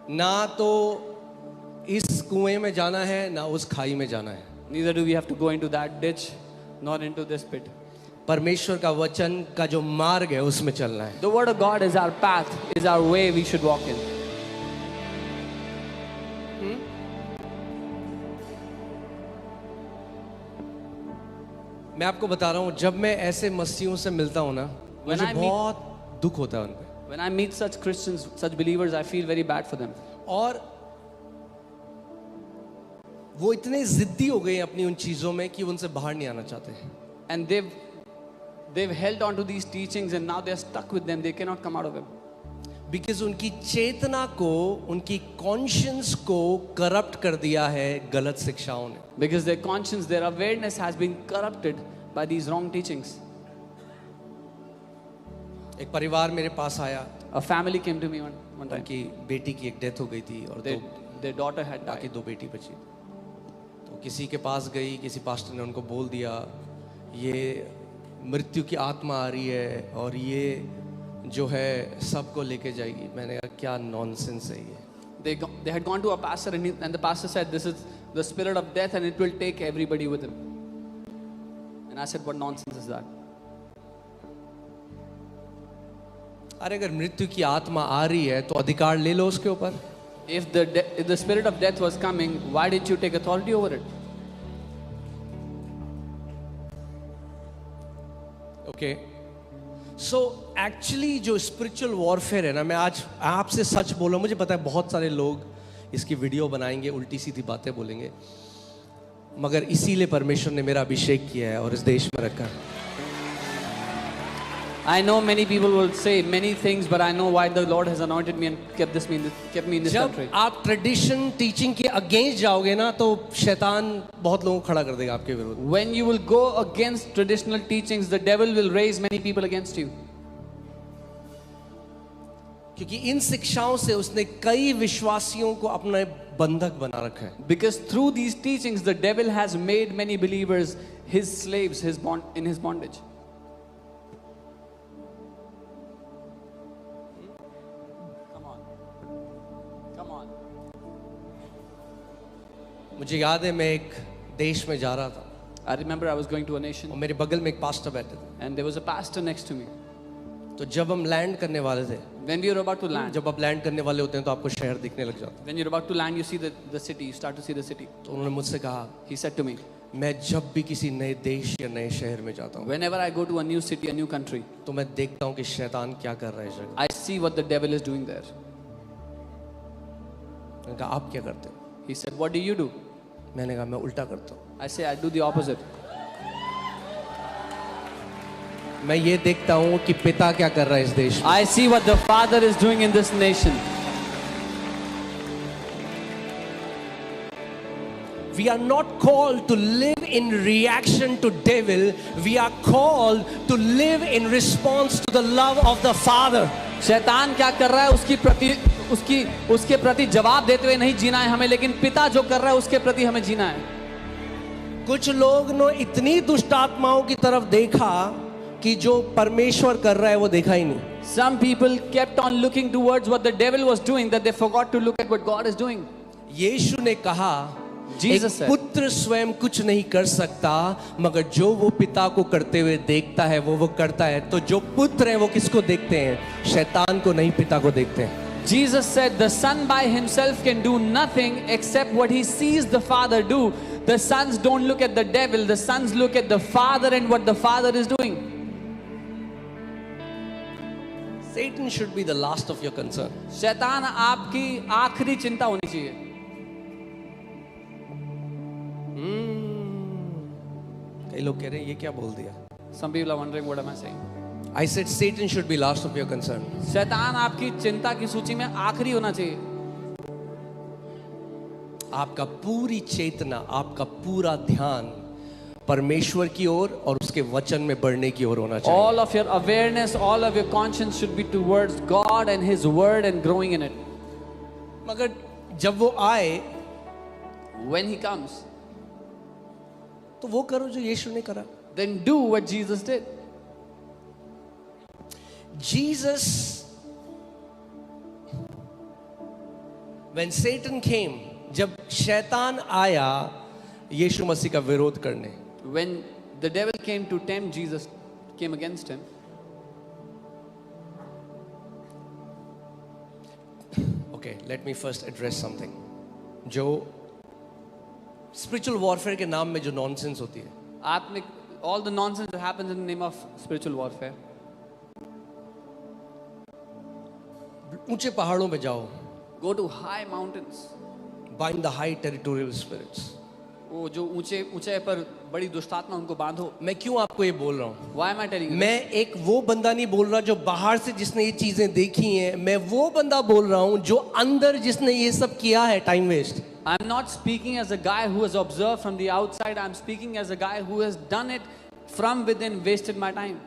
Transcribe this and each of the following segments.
ना तो इस कुएं में जाना है ना उस खाई में जाना है. Neither do we have to go into that ditch, nor into this pit. परमेश्वर का वचन का जो मार्ग है उसमें चलना है. The word of God is our path, is our way we should walk in. मैं आपको बता रहा हूँ, जब मैं ऐसे मसीहों से मिलता हूँ ना, When मुझे I meet- बहुत दुख होता है उन पे. When I meet such Christians, such believers, I feel very bad for them. और वो इतने जिद्दी हो गए अपनी उन चीजों में कि उनसे बाहर नहीं आना चाहते. And they've held on to these teachings and now they're stuck with them. They cannot come out of them. Because उनकी चेतना को, उनकी कॉन्शियंस को करप्ट कर दिया है गलत शिक्षाओं ने. Because their conscience, their awareness has been corrupted by these wrong teachings. एक परिवार मेरे पास आया, A family came to me one time. उनकी बेटी की एक डेथ हो गई थी और Their daughter had बाकी died. 2 बेटी बची. तो किसी के पास गई, किसी पास्टर ने उनको बोल दिया ये मृत्यु की आत्मा आ रही है और ये जो है सबको लेके जाएगी. मैंने कहा क्या नॉनसेंस है ये. They had gone to a pastor and the pastor said, this is the spirit of death and it will take everybody with him. And I said, what nonsense is that? अरे अगर मृत्यु की आत्मा आ रही है तो अधिकार ले लो उसके ऊपर. If the spirit of death was coming, why did you take authority over it? Okay, so actually जो स्पिरिचुअल वॉरफेयर है ना, मैं आज आपसे सच बोल रहा हूँ, मुझे पता है बहुत सारे लोग इसकी वीडियो बनाएंगे, उल्टी सीधी बातें बोलेंगे, मगर इसीलिए परमेश्वर ने मेरा अभिषेक किया है और इस देश में रखा है. I know many people will say many things, but I know why the Lord has anointed me and kept me in this जब country. आप ट्रेडिशन टीचिंग के अगेंस्ट जाओगे ना तो शैतान बहुत लोगों को खड़ा कर देगा आपके विरुद्ध. When you will go against traditional teachings, the devil will raise many people against you. क्योंकि इन शिक्षाओं से उसने कई विश्वासियों को अपना बंधक बना रखा है. Because through these teachings, the devil has made many believers his slaves, in his bondage. Come on. मुझे याद है मैं एक देश में जा रहा था I remember I was going to a और nation मेरे बगल में एक पास्टर बैठे थे. and there was a pastor next to me. तो जब हम लैंड करने वाले थे, When we were about to land, जब आप लैंड करने वाले होते हैं तो आपको शहर दिखने लग जाता है. when you're about to land, you see the city, you start to see the city. तो उन्होंने मुझसे कहा, He said to me, मैं जब भी किसी नए देश या नए शहर में जाता हूँ whenever I go to a new city, a new country, तो मैं देखता हूँ कि शैतान क्या कर रहा है इस जगह. I see what the devil is doing there. मैंने कहा आप क्या करते हो? He said, what do you do? मैंने कहा मैं उल्टा करता हूँ. I say, I do the opposite. मैं ये देखता हूँ कि पिता क्या कर रहा है इस देश में. I see what the Father is doing in this nation. We are not called to live in reaction to devil. We are called to live in response to the love of the Father. शैतान क्या कर रहा है उसके प्रति जवाब देते हुए नहीं जीना है हमें, लेकिन पिता जो कर रहा है उसके प्रति हमें जीना है. कुछ लोग ने इतनी दुष्ट आत्माओं की तरफ देखा कि जो परमेश्वर कर रहा है वो देखा ही नहीं. Some people kept on looking towards what the devil was doing, that they forgot to look at what God is doing. यीशु ने कहा, Jesus एक said, पुत्र स्वयं कुछ नहीं कर सकता मगर जो वो पिता को करते हुए देखता है वो करता है. तो जो पुत्र है वो किसको देखते हैं? शैतान को नहीं, पिता को देखते हैं. Jesus said, the son by himself can do nothing except what he sees the Father do. The sons don't look at the devil, the sons look at the Father and what the Father is doing. Satan should be the last of your concern. शैतान आपकी आखिरी चिंता होनी चाहिए. कई लोग कह रहे हैं ये क्या बोल दिया. Some people are wondering, what am I saying? I said Satan should be last of your concern. शैतान आपकी चिंता की सूची में आखिरी होना चाहिए. आपका पूरी चेतना, आपका पूरा ध्यान परमेश्वर की ओर और उसके वचन में बढ़ने की ओर होना चाहिए. All of your awareness, all of your conscience should be towards God and His Word and growing in it. मगर जब वो आए When He comes, तो वो करो जो यीशु ने करा. then do what Jesus did. Jesus When Satan came, जब शैतान आया यीशु मसीह का विरोध करने, When the devil came to tempt Jesus, came against him. Okay, let me first address something. जो spiritual warfare के नाम में जो nonsense होती है, Atmic, all the nonsense that happens in the name of spiritual warfare. ऊंचे पहाड़ों पे जाओ, Go to high mountains. bind the high territorial spirits. वो जो ऊंचे पर बड़ी दुष्टात्मा उनको बांधो. मैं क्यों आपको ये बोल रहा हूँ? Why am I telling you? मैं एक वो बंदा नहीं बोल रहा जो बाहर से जिसने ये चीजें देखी हैं, मैं वो बंदा बोल रहा हूँ जो अंदर जिसने ये सब किया है, time waste. I'm not speaking as a guy who has observed from the outside. I'm speaking as a guy who has done it from within, wasted my time.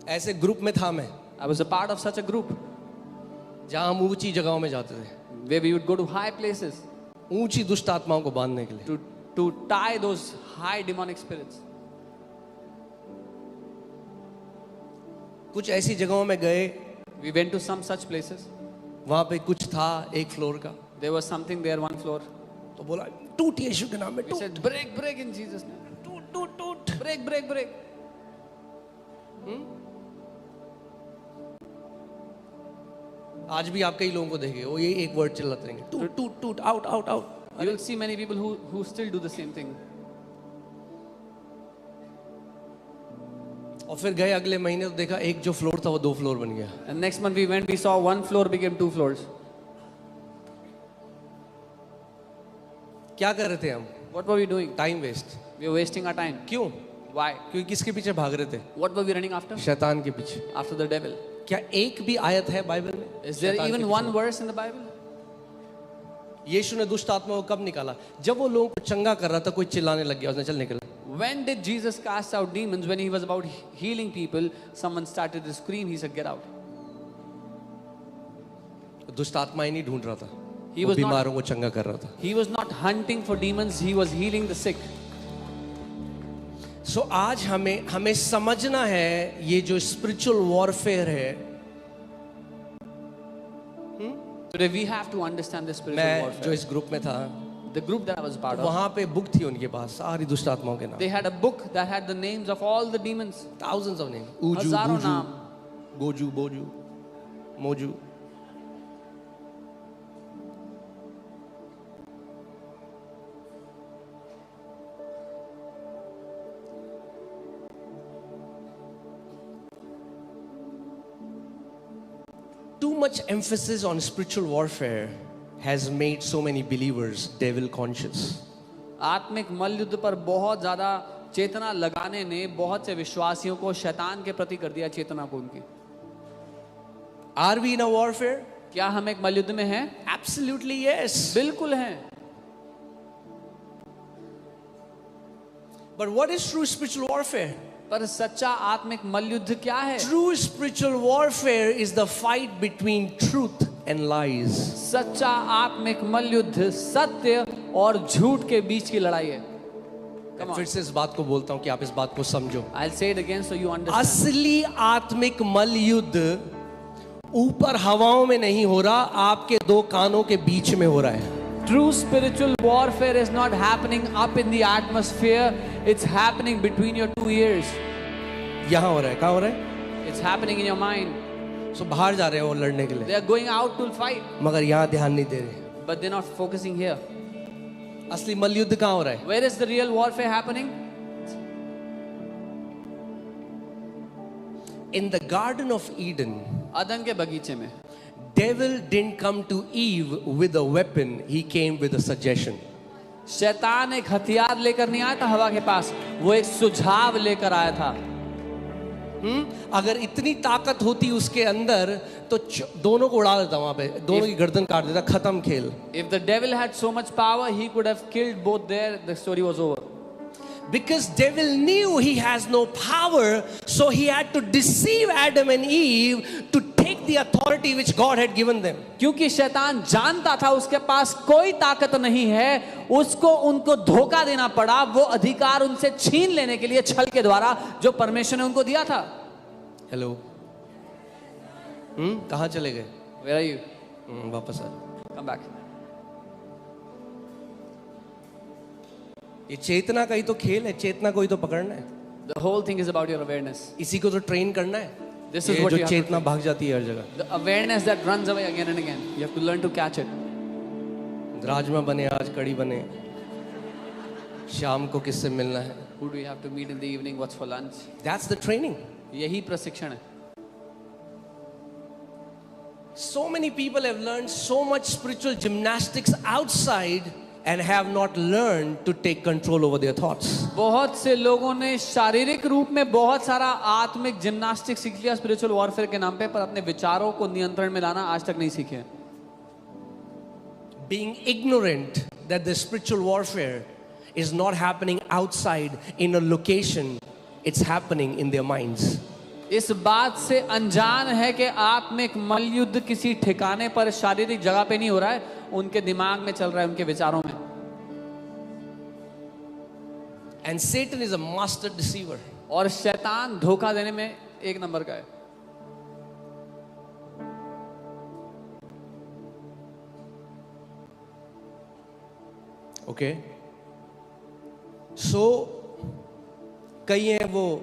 ऐसे ग्रुप में था मैं, I was a part of such a group जहाँ हम ऊंची जगहों में जाते थे, where we would go to high places ऊंची दुष्ट आत्माओं को बांधने के लिए. to tie those high demonic spirits. कुछ ऐसी जगहों में गए, We went to some such places. वहां पे कुछ था एक फ्लोर का, There was something there, one floor. तो बोला टूट यीशु के नाम में, We टूट said, break, break in Jesus' name. टूट टूट टूट. Break, break, break. आज भी आप कई लोगों को देखेंगे वो ये एक वर्ड चिल्लाते रहेंगे, टूट टूट टूट, out out out. You will see many people who still do the same thing. और फिर गए अगले महीने तो देखा एक जो फ्लोर था वो 2 फ्लोर बन गया. And next month we went, we saw one floor became 2 floors. क्या कर रहे थे हम? What were we doing? Time waste. We were wasting our time. क्यों? Why? क्योंकि किसके पीछे भाग रहे थे? What were we running after? शैतान के पीछे. After the devil. क्या एक भी आयत है बाइबल में? Is there शैतान के even पीछे? one verse in the Bible? यीशु ने दुष्ट आत्मा को कब निकाला? जब वो लोगों को चंगा कर रहा था, कोई चिल्लाने लग गया, उसने चल निकल. When did Jesus cast out demons? When he was about healing people, someone started to scream. He said, "Get out." दुष्ट आत्माएं नहीं ढूंढ रहा था, He वो was not- बीमारों को चंगा कर रहा था. He was not hunting for demons. He was healing the sick. सो आज हमें समझना है ये जो स्पिरिचुअल वॉरफेयर है. Today we have to understand the spiritual मैं जो warfare. इस ग्रुप में था, The group that I was part of, वहां पे बुक थी उनके पास सारी दुष्ट आत्माओं के नाम. they had a book that had the names of all the demons. Thousands of names. ऊजू, हजारों बूजू, नाम. गोजू, बोजू, मोजू. Too much emphasis on spiritual warfare has made so many believers devil conscious. आत्मिक मल्लयुद्ध पर बहुत ज्यादा चेतना लगाने ने बहुत से विश्वासियों को शैतान के प्रति कर दिया चेतना को उनकी. Are we in a warfare? क्या हम एक मल्लयुद्ध में हैं? Absolutely yes. बिल्कुल हैं. But what is true spiritual warfare? पर सच्चा आत्मिक मल्लयुद्ध क्या है? True spiritual warfare is the fight between truth and lies. सच्चा आत्मिक मल्लयुद्ध सत्य और झूठ के बीच की लड़ाई है. Come on. फिर से इस बात को बोलता हूं कि आप इस बात को समझो. I'll say it again so you understand. असली आत्मिक मल युद्ध ऊपर हवाओं में नहीं हो रहा, आपके 2 कानों के बीच में हो रहा है. True spiritual warfare is not happening up in the atmosphere. It's happening between your 2 ears. यहां हो रहा है. कहां हो रहा है? It's happening in your mind. सो बाहर जा रहे हो लड़ने के लिए, They are going out to fight, मगर यहां ध्यान नहीं दे रहे. but they're not focusing here. असली मल युद्ध कहां हो रहा है? Where is the real warfare happening? In the Garden of Eden, अदन के बगीचे में. devil didn't come to Eve with a weapon, he came with a suggestion. शैतान एक हथियार लेकर नहीं आया था हवा के पास, वो एक सुझाव लेकर आया था. अगर इतनी ताकत होती उसके अंदर तो दोनों को उड़ा देता, वहां पे दोनों की गर्दन काट देता, खत्म खेल. If the devil had so much power, he could have killed both there. The story was over. Because devil knew he has no power, so he had to deceive Adam and Eve to take the authority which God had given them. क्योंकि शैतान जानता था उसके पास कोई ताकत नहीं है, उसको उनको धोखा देना पड़ा, वो अधिकार उनसे छीन लेने के लिए छल के द्वारा जो परमेश्वर ने उनको दिया था. हेलो, कहाँ चले गए? Where are you? वापस आ. Come back. ये चेतना का ही तो खेल है, चेतना को ही तो पकड़ना है, The whole thing is about your awareness. इसी को तो ट्रेन करना है। This is ये what जो you have to चेतना भाग जाती है हर जगह। The awareness that runs away again and again. You have to learn to catch it. Rajma बने, आज कड़ी बने, शाम को किससे मिलना है, Who do you have to meet in the evening? What's for lunch? That's the training. यही प्रशिक्षण है. So many people have learned so much spiritual gymnastics outside and have not learned to take control over their thoughts. बहुत से लोगों ने शारीरिक रूप में बहुत सारा आत्मिक जिम्नास्टिक सीख लिया स्पिरिचुअल वॉरफेयर के नाम पे, पर अपने विचारों को नियंत्रण में लाना आज तक नहीं सीखे. Being ignorant that the spiritual warfare is not happening outside in a location, it's happening in their minds. इस बात से अनजान है कि आत्मिक मल्लयुद्ध किसी ठिकाने पर शारीरिक जगह पे नहीं हो रहा है, उनके दिमाग में चल रहा है, उनके विचारों में. And Satan is a master deceiver. और शैतान धोखा देने में एक नंबर का है. Okay? So, कई हैं वो,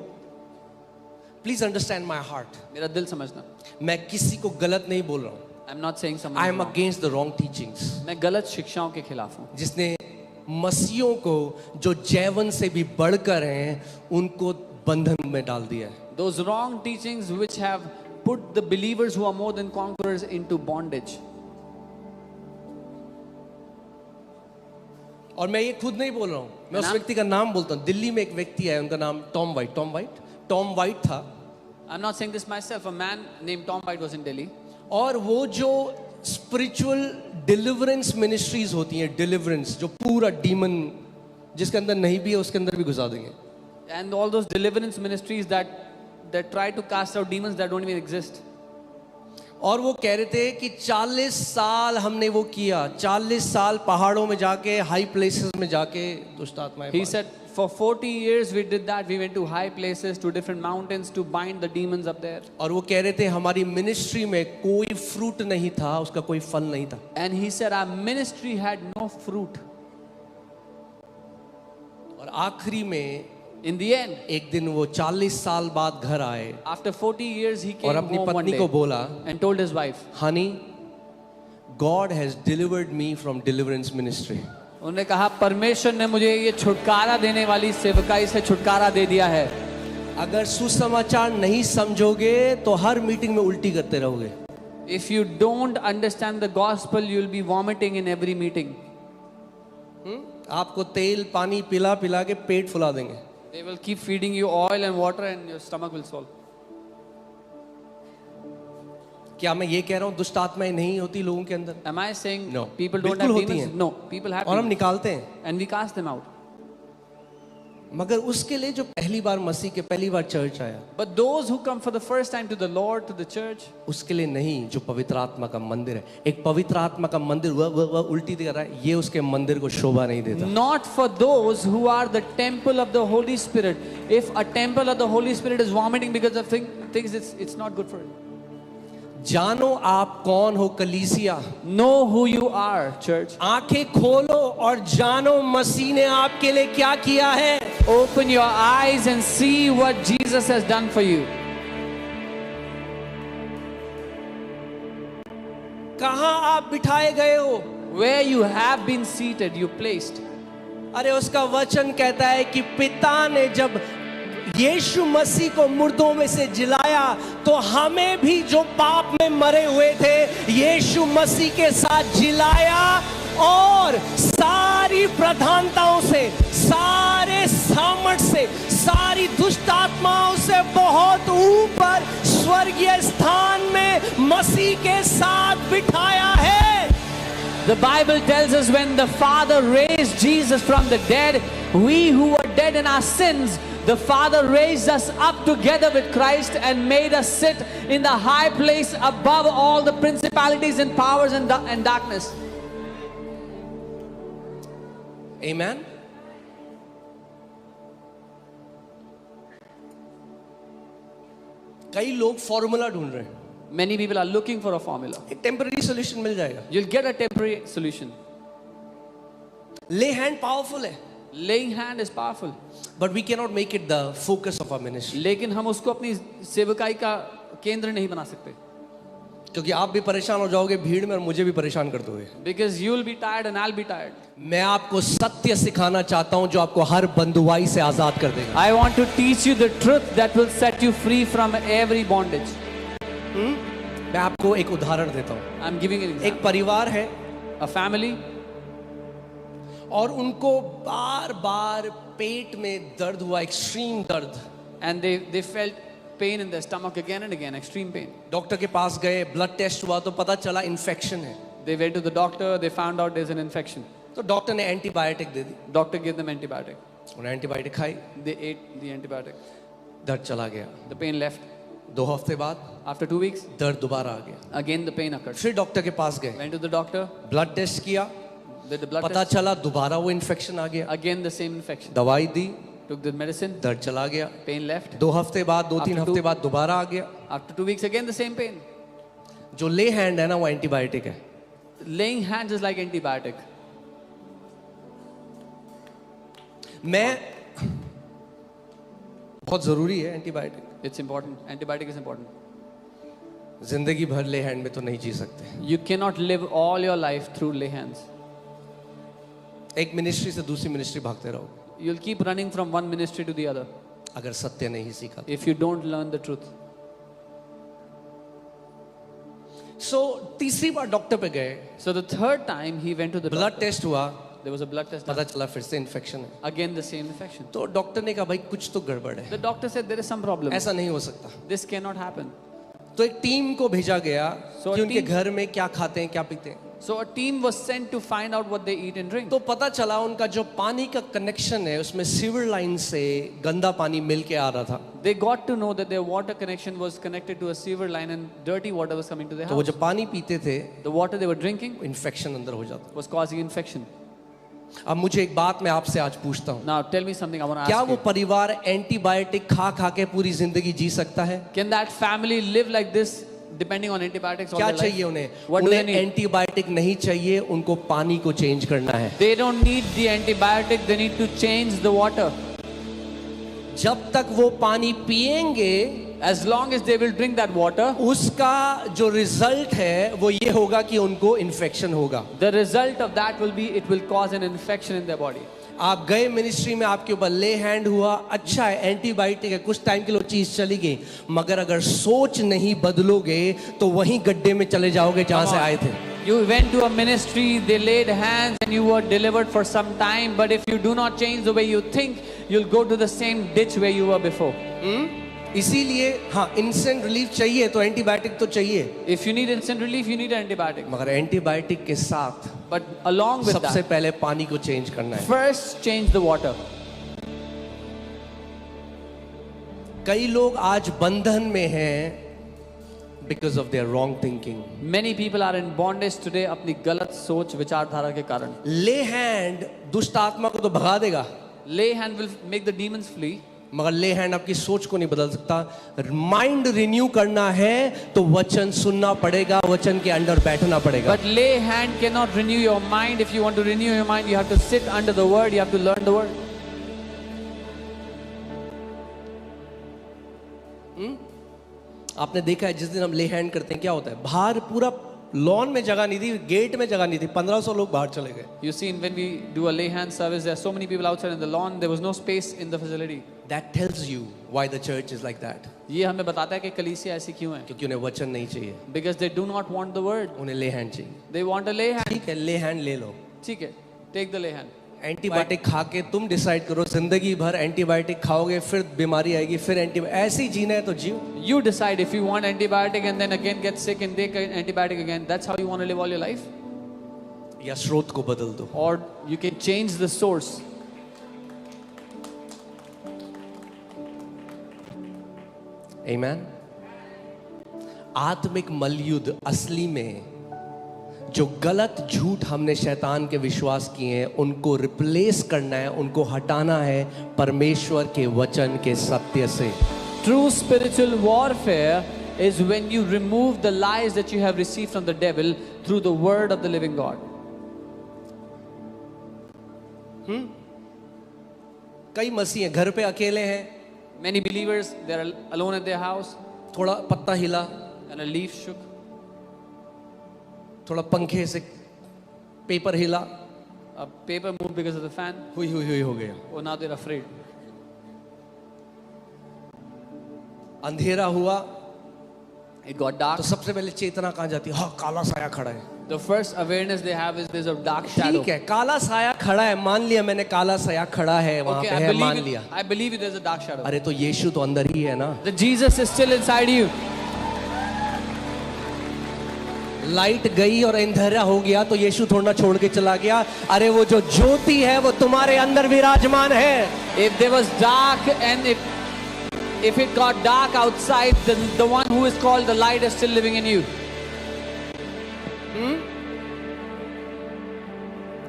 प्लीज अंडरस्टैंड माई हार्ट. मेरा दिल समझना. मैं किसी को गलत नहीं बोल रहा हूं. I'm not saying someone I is am wrong. Against the wrong teachings. मैं गलत शिक्षाओं के खिलाफ हूँ. जिसने मसीहों को जो जैवन से भी बढ़कर हैं उनको बंधन में डाल दिया है. Those wrong teachings which have put the believers who are more than conquerors into bondage. और मैं ये खुद नहीं बोल रहा हूँ, मैं उस व्यक्ति का नाम बोलता हूँ. दिल्ली में एक व्यक्ति है, उनका नाम टॉम वाइट था. I'm not saying this myself. A man named Tom White was in Delhi. और वो जो स्पिरिचुअल डिलीवरेंस मिनिस्ट्रीज होती हैं, डिलीवरेंस जो पूरा डीमन जिसके अंदर नहीं भी है उसके अंदर भी घुसा देंगे. And all those deliverance ministries that try to cast out demons that don't even exist. और वो कह रहे थे कि 40 साल हमने वो किया, 40 साल पहाड़ों में जाके, हाई प्लेसेस में जाके दुष्ट आत्माएं. He said, for 40 years we did that. We went to high places, to different mountains to bind the demons up there. और वो कह रहे थे हमारी मिनिस्ट्री में कोई फ्रूट नहीं था, उसका कोई फल नहीं था. And he said our ministry had no fruit. और आखिरी में In the end, एक दिन वो 40 साल बाद घर आए after 40 years he और came अपनी home one पत्नी day को बोला, and told his wife, Honey, God has delivered me from deliverance ministry. उन्होंने कहा परमेश्वर ने मुझे ये छुटकारा देने वाली सेवकाई से छुटकारा दे दिया है. अगर सुसमाचार नहीं समझोगे तो हर मीटिंग में उल्टी करते रहोगे. If you don't understand the gospel, you'll be vomiting in every meeting. आपको तेल पानी पिला पिला के पेट फुला देंगे. They will keep feeding you oil and water and your stomach will swell. क्या मैं ये कह रहा हूँ दुष्ट आत्माएं नहीं होती लोगों के अंदर? Am I saying No. people don't बिल्कुल have होती demons? हैं. No, people have और हम demons. निकालते हैं. And we cast them out. मगर उसके लिए जो पहली बार मसीह के पहली बार चर्च आया, But those who come for the first time to the Lord, to the church, उसके लिए नहीं, जो पवित्र आत्मा का मंदिर है. एक पवित्र आत्मा का मंदिर वह उल्टी कर रहा है, ये उसके मंदिर को शोभा नहीं देता. not for those who are the temple of the Holy Spirit. If a temple of the Holy Spirit is vomiting because of things, it's not good for it. जानो आप कौन हो कलीसिया. Know who you are, church. आंखें खोलो और जानो मसीह ने आपके लिए क्या किया है. Open your eyes and see what Jesus has done for you. कहां आप बिठाए गए हो. Where you have been seated, you placed. अरे उसका वचन कहता है कि पिता ने जब यीशु मसीह को मुर्दों में से जिलाया तो हमें भी जो पाप में मरे हुए थे यीशु मसीह के साथ जिलाया और सारी प्रधानताओं से, सारे सामर्थ से, सारी दुष्ट आत्माओं से बहुत ऊपर स्वर्गीय स्थान में मसीह के साथ बिठाया है. The Bible tells us when the Father raised Jesus from the dead, we who were dead in our sins, the Father raised us up together with Christ and made us sit in the high place above all the principalities and powers and darkness. Amen. कई लोग formula ढूंढ रहे हैं. Many people are looking for a formula. एक temporary solution मिल जाएगा. You'll get a temporary solution. Lay hand powerful है, Laying hand is powerful. But we can not make it the focus of our ministry. लेकिन हम उसको अपनी सेवकाई का केंद्र नहीं बना सकते. क्योंकि आप भी परेशान हो जाओगे भीड़ में और मुझे भी परेशान कर दोगे. Because you'll be tired and I'll be tired. मैं आपको सत्य सिखाना चाहता हूं जो आपको हर बंधुआई से आजाद कर देगा. I want to teach you the truth that will set you free from every bondage. मैं आपको एक उदाहरण देता हूं. I'm giving an example. एक परिवार है A family, और उनको बार बार पेट में दर्द हुआ, एक्सट्रीम दर्द. and they felt pain in their stomach again and again, extreme pain. Doctor के पास गए, ब्लड टेस्ट हुआ तो पता चला इन्फेक्शन है. They went to the doctor, they found out there's an infection. तो डॉक्टर ने एंटीबायोटिक दे दी. Doctor gave them antibiotic. उन्होंने एंटीबायोटिक खाई, They ate the antibiotic. दर्द चला गया. The pain left. 2 हफ्ते बाद After 2 weeks, दर्द दोबारा आ गया. again the pain occurred. फिर डॉक्टर के पास गए, Went to the doctor, blood test किया, did the blood पता test. चला दोबारा वो इन्फेक्शन आ गया. Again the same infection. दवाई दी, Took the medicine, दर्द चला गया. pain left. 2 हफ्ते बाद, 2-3 After हफ्ते 2 बाद दोबारा आ गया. After 2 weeks, again the same pain. जो ले हैंड है ना वो एंटीबायोटिक है. Laying hands is like antibiotic. मैं बहुत जरूरी है antibiotic. It's important. Antibiotic is important. जिंदगी भर ले हैंड में तो नहीं जी सकते. You cannot live all your life through lay hands. एक मिनिस्ट्री से दूसरी मिनिस्ट्री भागते रहो You'll keep running from one ministry to the other अगर सत्य नहीं सीखा. if you don't learn the truth. सो तीसरी बार डॉक्टर पे गए, So the third time he went to the blood doctor. Test हुआ, There was a blood test पता done. चला फिर से इन्फेक्शन है. Again the same infection. तो डॉक्टर ने कहा भाई कुछ तो गड़बड़ है, The doctor said there is some problem. ऐसा नहीं हो सकता. This cannot happen. तो एक टीम को भेजा गया So कि a उनके team- घर में क्या खाते हैं क्या पीते हैं. So a team was sent to find out what they eat and drink. तो पता चला उनका जो पानी का कनेक्शन है उसमें सीवर लाइन से गंदा पानी मिल के आ रहा था. They got to know that their water connection was connected to a sewer line and dirty water was coming to their तो वो house. जब पानी पीते थे The water they were drinking infection अंदर हो जाता. was causing infection. अब मुझे एक बात मैं आपसे आज पूछता हूँ, Now tell me something I want to क्या ask वो you. परिवार एंटीबायोटिक खा खा के पूरी जिंदगी जी सकता है? Can that family live like this depending on antibiotics all क्या their life? चाहिए उन्हें? What do they उन्हें need? एंटीबायोटिक नहीं चाहिए, उनको पानी को चेंज करना है. They don't need the antibiotic, they need to change the water. जब तक वो पानी पिएंगे As long as they will drink that water, उसका जो रिजल्ट है वो ये होगा कि उनको इन्फेक्शन होगा. the result of that will be it will cause an infection in their body. आप गए मिनिस्ट्री में, आपके ऊपर ले हैंड हुआ, अच्छा है एंटीबायोटिक है, कुछ टाइम के लिए चीज चली गई, मगर अगर सोच नहीं बदलोगे तो वहीं गड्ढे में चले जाओगे जहां से आए थे. You went to a ministry, they laid hands and you were delivered for some time, but if you do not change the way you think, you'll go to the same ditch where you were before. इसीलिए हाँ instant relief चाहिए तो antibiotic तो चाहिए, If you need instant relief, you need an antibiotic. मगर antibiotic के साथ But along with सबसे that, पहले पानी को चेंज करना है. first change the water. कई लोग आज बंधन में हैं because of their wrong thinking. Many people are in bondage today अपनी गलत सोच विचारधारा के कारण. ले हैंड दुष्ट आत्मा को तो भगा देगा, Lay hand will make the demons flee. मगर ले हैंड आपकी सोच को नहीं बदल सकता. माइंड रिन्यू करना है तो वचन सुनना पड़ेगा, वचन के अंडर बैठना पड़ेगा. But lay hand cannot renew your mind. If you want to renew your mind, you have to sit under the word. You have to learn the word. आपने देखा है जिस दिन हम ले हैंड करते हैं क्या होता है, बाहर पूरा लॉन में जगह नहीं थी, गेट में जगह नहीं थी, 1500 लोग बाहर चले गए. You see, when we do a lay hand service, there are so many people outside in the lawn. There was no space in the facility. That tells you why the church is like that. ये हमें बताता है कि कलीसिया ऐसी क्यों है. क्योंकि उन्हें वचन नहीं चाहिए, Because they do not want the word. उन्हें ले हैंड चाहिए. They want a lay hand. ठीक है ले हैंड ले लो. ठीक है, take the lay hand. Antibiotic खा के तुम डिसाइड करो जिंदगी भर एंटीबायोटिक खाओगे, फिर बीमारी आएगी, फिर ऐसे ही जीना है तो जियो. You decide if you want antibiotic and then again get sick and take an antibiotic again. That's how you want to live all your life. या स्रोत को बदल दो. Or you can change the source. आमीन. आत्मिक मलयुद्ध असली में जो गलत झूठ हमने शैतान के विश्वास किए हैं उनको रिप्लेस करना है, उनको हटाना है परमेश्वर के वचन के सत्य से. True spiritual warfare is when you remove the lies that you have received from the devil through the word of the living God. कई मसीह हैं, घर पे अकेले हैं, Many believers, they are alone at their house थोड़ा पत्ता हिला, and a leaf shook, थोड़ा पंखे से पेपर हिला, a paper moved because of the fan. हुई हुई हुई हो गया, Oh, now they're afraid. अंधेरा हुआ It got dark. तो सबसे पहले चेतना कहाँ जाती है? हाँ, काला साया खड़ा है। The first awareness they have is there's a dark shadow. ठीक है, काला साया खड़ा है, मान लिया मैंने, काला साया खड़ा है वहां Okay, पे I है, मान believe लिया। it. I believe it. There's a dark shadow. अरे तो यीशु तो अंदर ही है ना। The Jesus is still inside you. Light गई और अंधेरा हो गया तो यीशु थोड़ा छोड़ के चला गया। अरे वो जो ज्योति है वो तुम्हारे अंदर विराजमान है। If there was dark and if it got dark outside, then the one who is called the light is still living in you.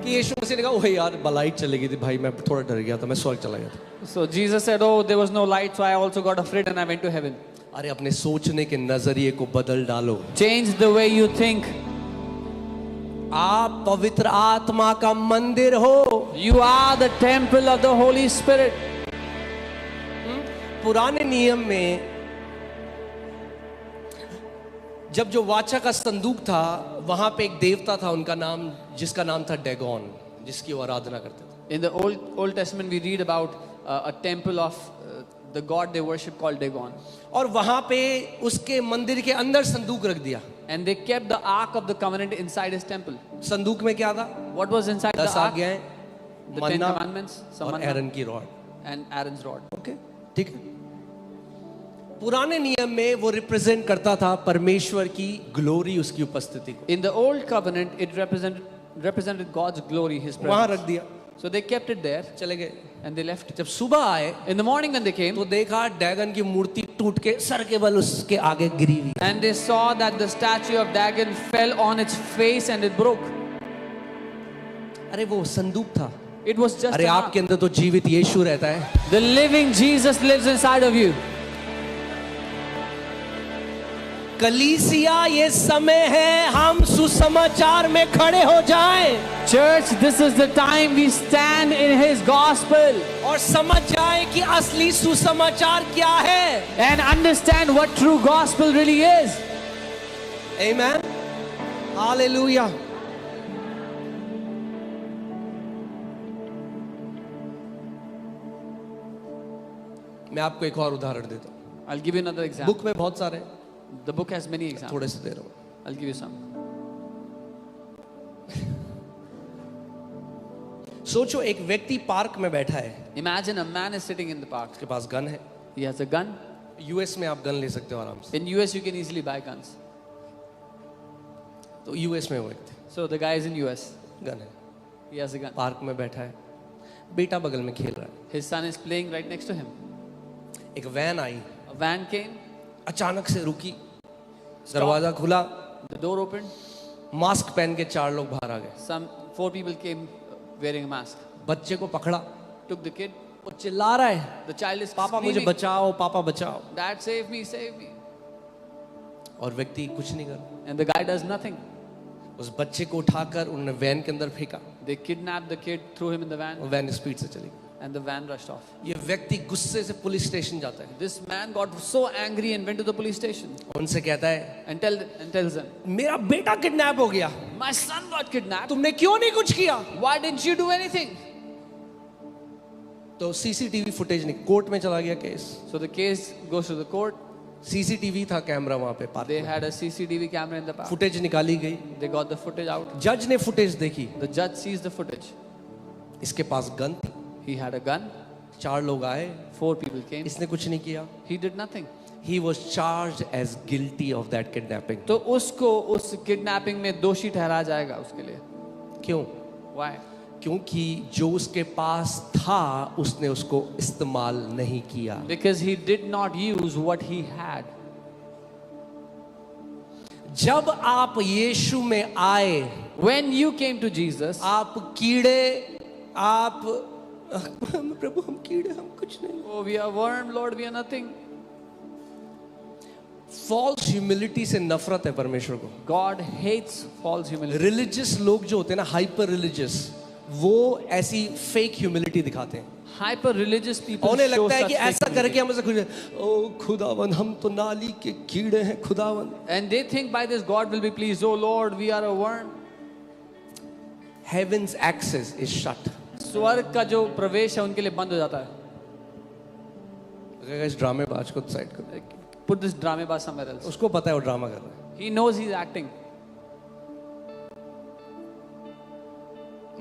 कि यीशु मसीह ने कहा ओह यार लाइट चली गई थी भाई, मैं थोड़ा डर गया था, मैं स्वर्ग चला गया था। So Jesus said, "Oh, there was no light, so I also got afraid and I went to heaven." अरे अपने सोचने के नजरिए को बदल डालो। Change the way you think. आप पवित्र आत्मा का मंदिर हो। You are the temple of the Holy Spirit. पुराने नियम में जब जो वाचा का संदूक था वहां पे एक देवता था, उनका नाम, जिसका नाम था डेगोन, जिसकी वो आराधना करते थे। In the Old Testament, we read about a temple of the god they worship called Dagon. और वहां पे उसके मंदिर के अंदर संदूक रख दिया। And they kept the Ark of the Covenant inside his temple. संदूक में क्या था? What was inside the 10 Ark? आज्ञाएं, The Ten Manna Commandments, some और manna, एरन की rod. and Aaron's rod. Okay, ठीक है। पुराने नियम में वो रिप्रेजेंट करता था परमेश्वर की ग्लोरी, उसकी उपस्थिति को। In the Old Covenant, it represented God's glory, His वहां रख presence. दिया, So they kept it there चले गए। and they left. जब सुबह आए In the morning when they came, तो देखा डैगन की मूर्ति टूट के सर के बल उसके आगे गिरी हुई। and they saw that the statue of Dagon fell on its face and it broke. अरे वो संदूक था। It was just अरे an ark. आपके अंदर तो जीवित यीशु रहता है। The living Jesus lives inside of you. कलीसिया, ये समय है हम सुसमाचार में खड़े हो जाएं Church, this is the time we stand in His gospel और समझ जाएं कि असली सुसमाचार क्या है। and understand what true gospel really is. Amen, hallelujah. मैं आपको एक और उदाहरण देता हूँ। I'll give you another example. Book में बहुत सारे, The book has many examples. थोड़े से दे रहा हूँ। I'll give you some. सोचो एक व्यक्ति पार्क में बैठा है, Imagine a man is sitting in the park. उसके पास गन है। He has a gun. US में आप गन ले सकते हो आराम से। In US, you can easily buy guns. तो यूएस में वो व्यक्ति So the guy is in US. Gun है, He has a gun. Park में बैठा है, बेटा बगल में खेल रहा है। His son is playing right next to him. एक when I, A van came. अचानक से रुकी, दरवाजा खुला, The door opened. मास्क पहन के 4 लोग बाहर आ गए। 4 people came wearing a mask. बच्चे को पकड़ा, Took the kid. वो चिल्ला रहा है, The child is पापा मुझे screaming, बचाओ, पापा बचाओ। "Dad, save me, save me." और व्यक्ति कुछ नहीं कर, And the guy does nothing. उस बच्चे को उठाकर उन्होंने वैन के अंदर फेंका, They kidnapped the kid, threw him in the van, और वैन स्पीड से चली गई। and the van rushed off. ये व्यक्ति गुस्से से पुलिस स्टेशन जाता है, This man got so angry and went to the police station उनसे कहता है and tells them, मेरा बेटा किडनैप हो गया, "My son got kidnapped. तुमने क्यों नहीं कुछ किया? Why didn't you do anything?" तो सीसीटीवी फुटेज नहीं, कोर्ट में चला गया case. So the case goes to the court. CCTV था कैमरा वहां पे पार्क They में, had a CCTV camera in the park. Footage निकाली गई, They got the footage out. जज ने फुटेज देखी, The judge sees the footage. इसके पास गन थी, He had a gun. 4 लोग आए, 4 people came. इसने कुछ नहीं किया। He did nothing. He was charged as guilty of that kidnapping. तो उसको उस किडनैपिंग में दोषी ठहराया जाएगा उसके लिए. क्यों? Why? क्योंकि जो उसके पास था उसने उसको इस्तेमाल नहीं किया। Because he did not use what he had. जब आप यीशु में आए, When you came to Jesus, आप कीड़े, आप प्रभु हम कीड़े, हम कुछ नहीं। "Oh, we are worm, Lord, we are nothing." False humility से नफरत है परमेश्वर को। God hates false humility. Religious लोग जो होते हैं ना, हाइपर रिलीजियस, वो ऐसी फेक ह्यूमिलिटी दिखाते हैं। Hyper religious people उन्हें show लगता है such कि fake ऐसा humility. करके हम ऐसे खुश, ओ खुदावन हम तो नाली के कीड़े हैं खुदावन। And they think by this God will be pleased. Oh Lord, we are a worm. Heaven's access is shut. स्वर्ग का जो प्रवेश है उनके लिए बंद हो जाता है. अगर इस ड्रामेबाज को साइड कर, Put this dramebaz somewhere else. उसको पता है वो ड्रामा कर रहा है। He knows he's acting.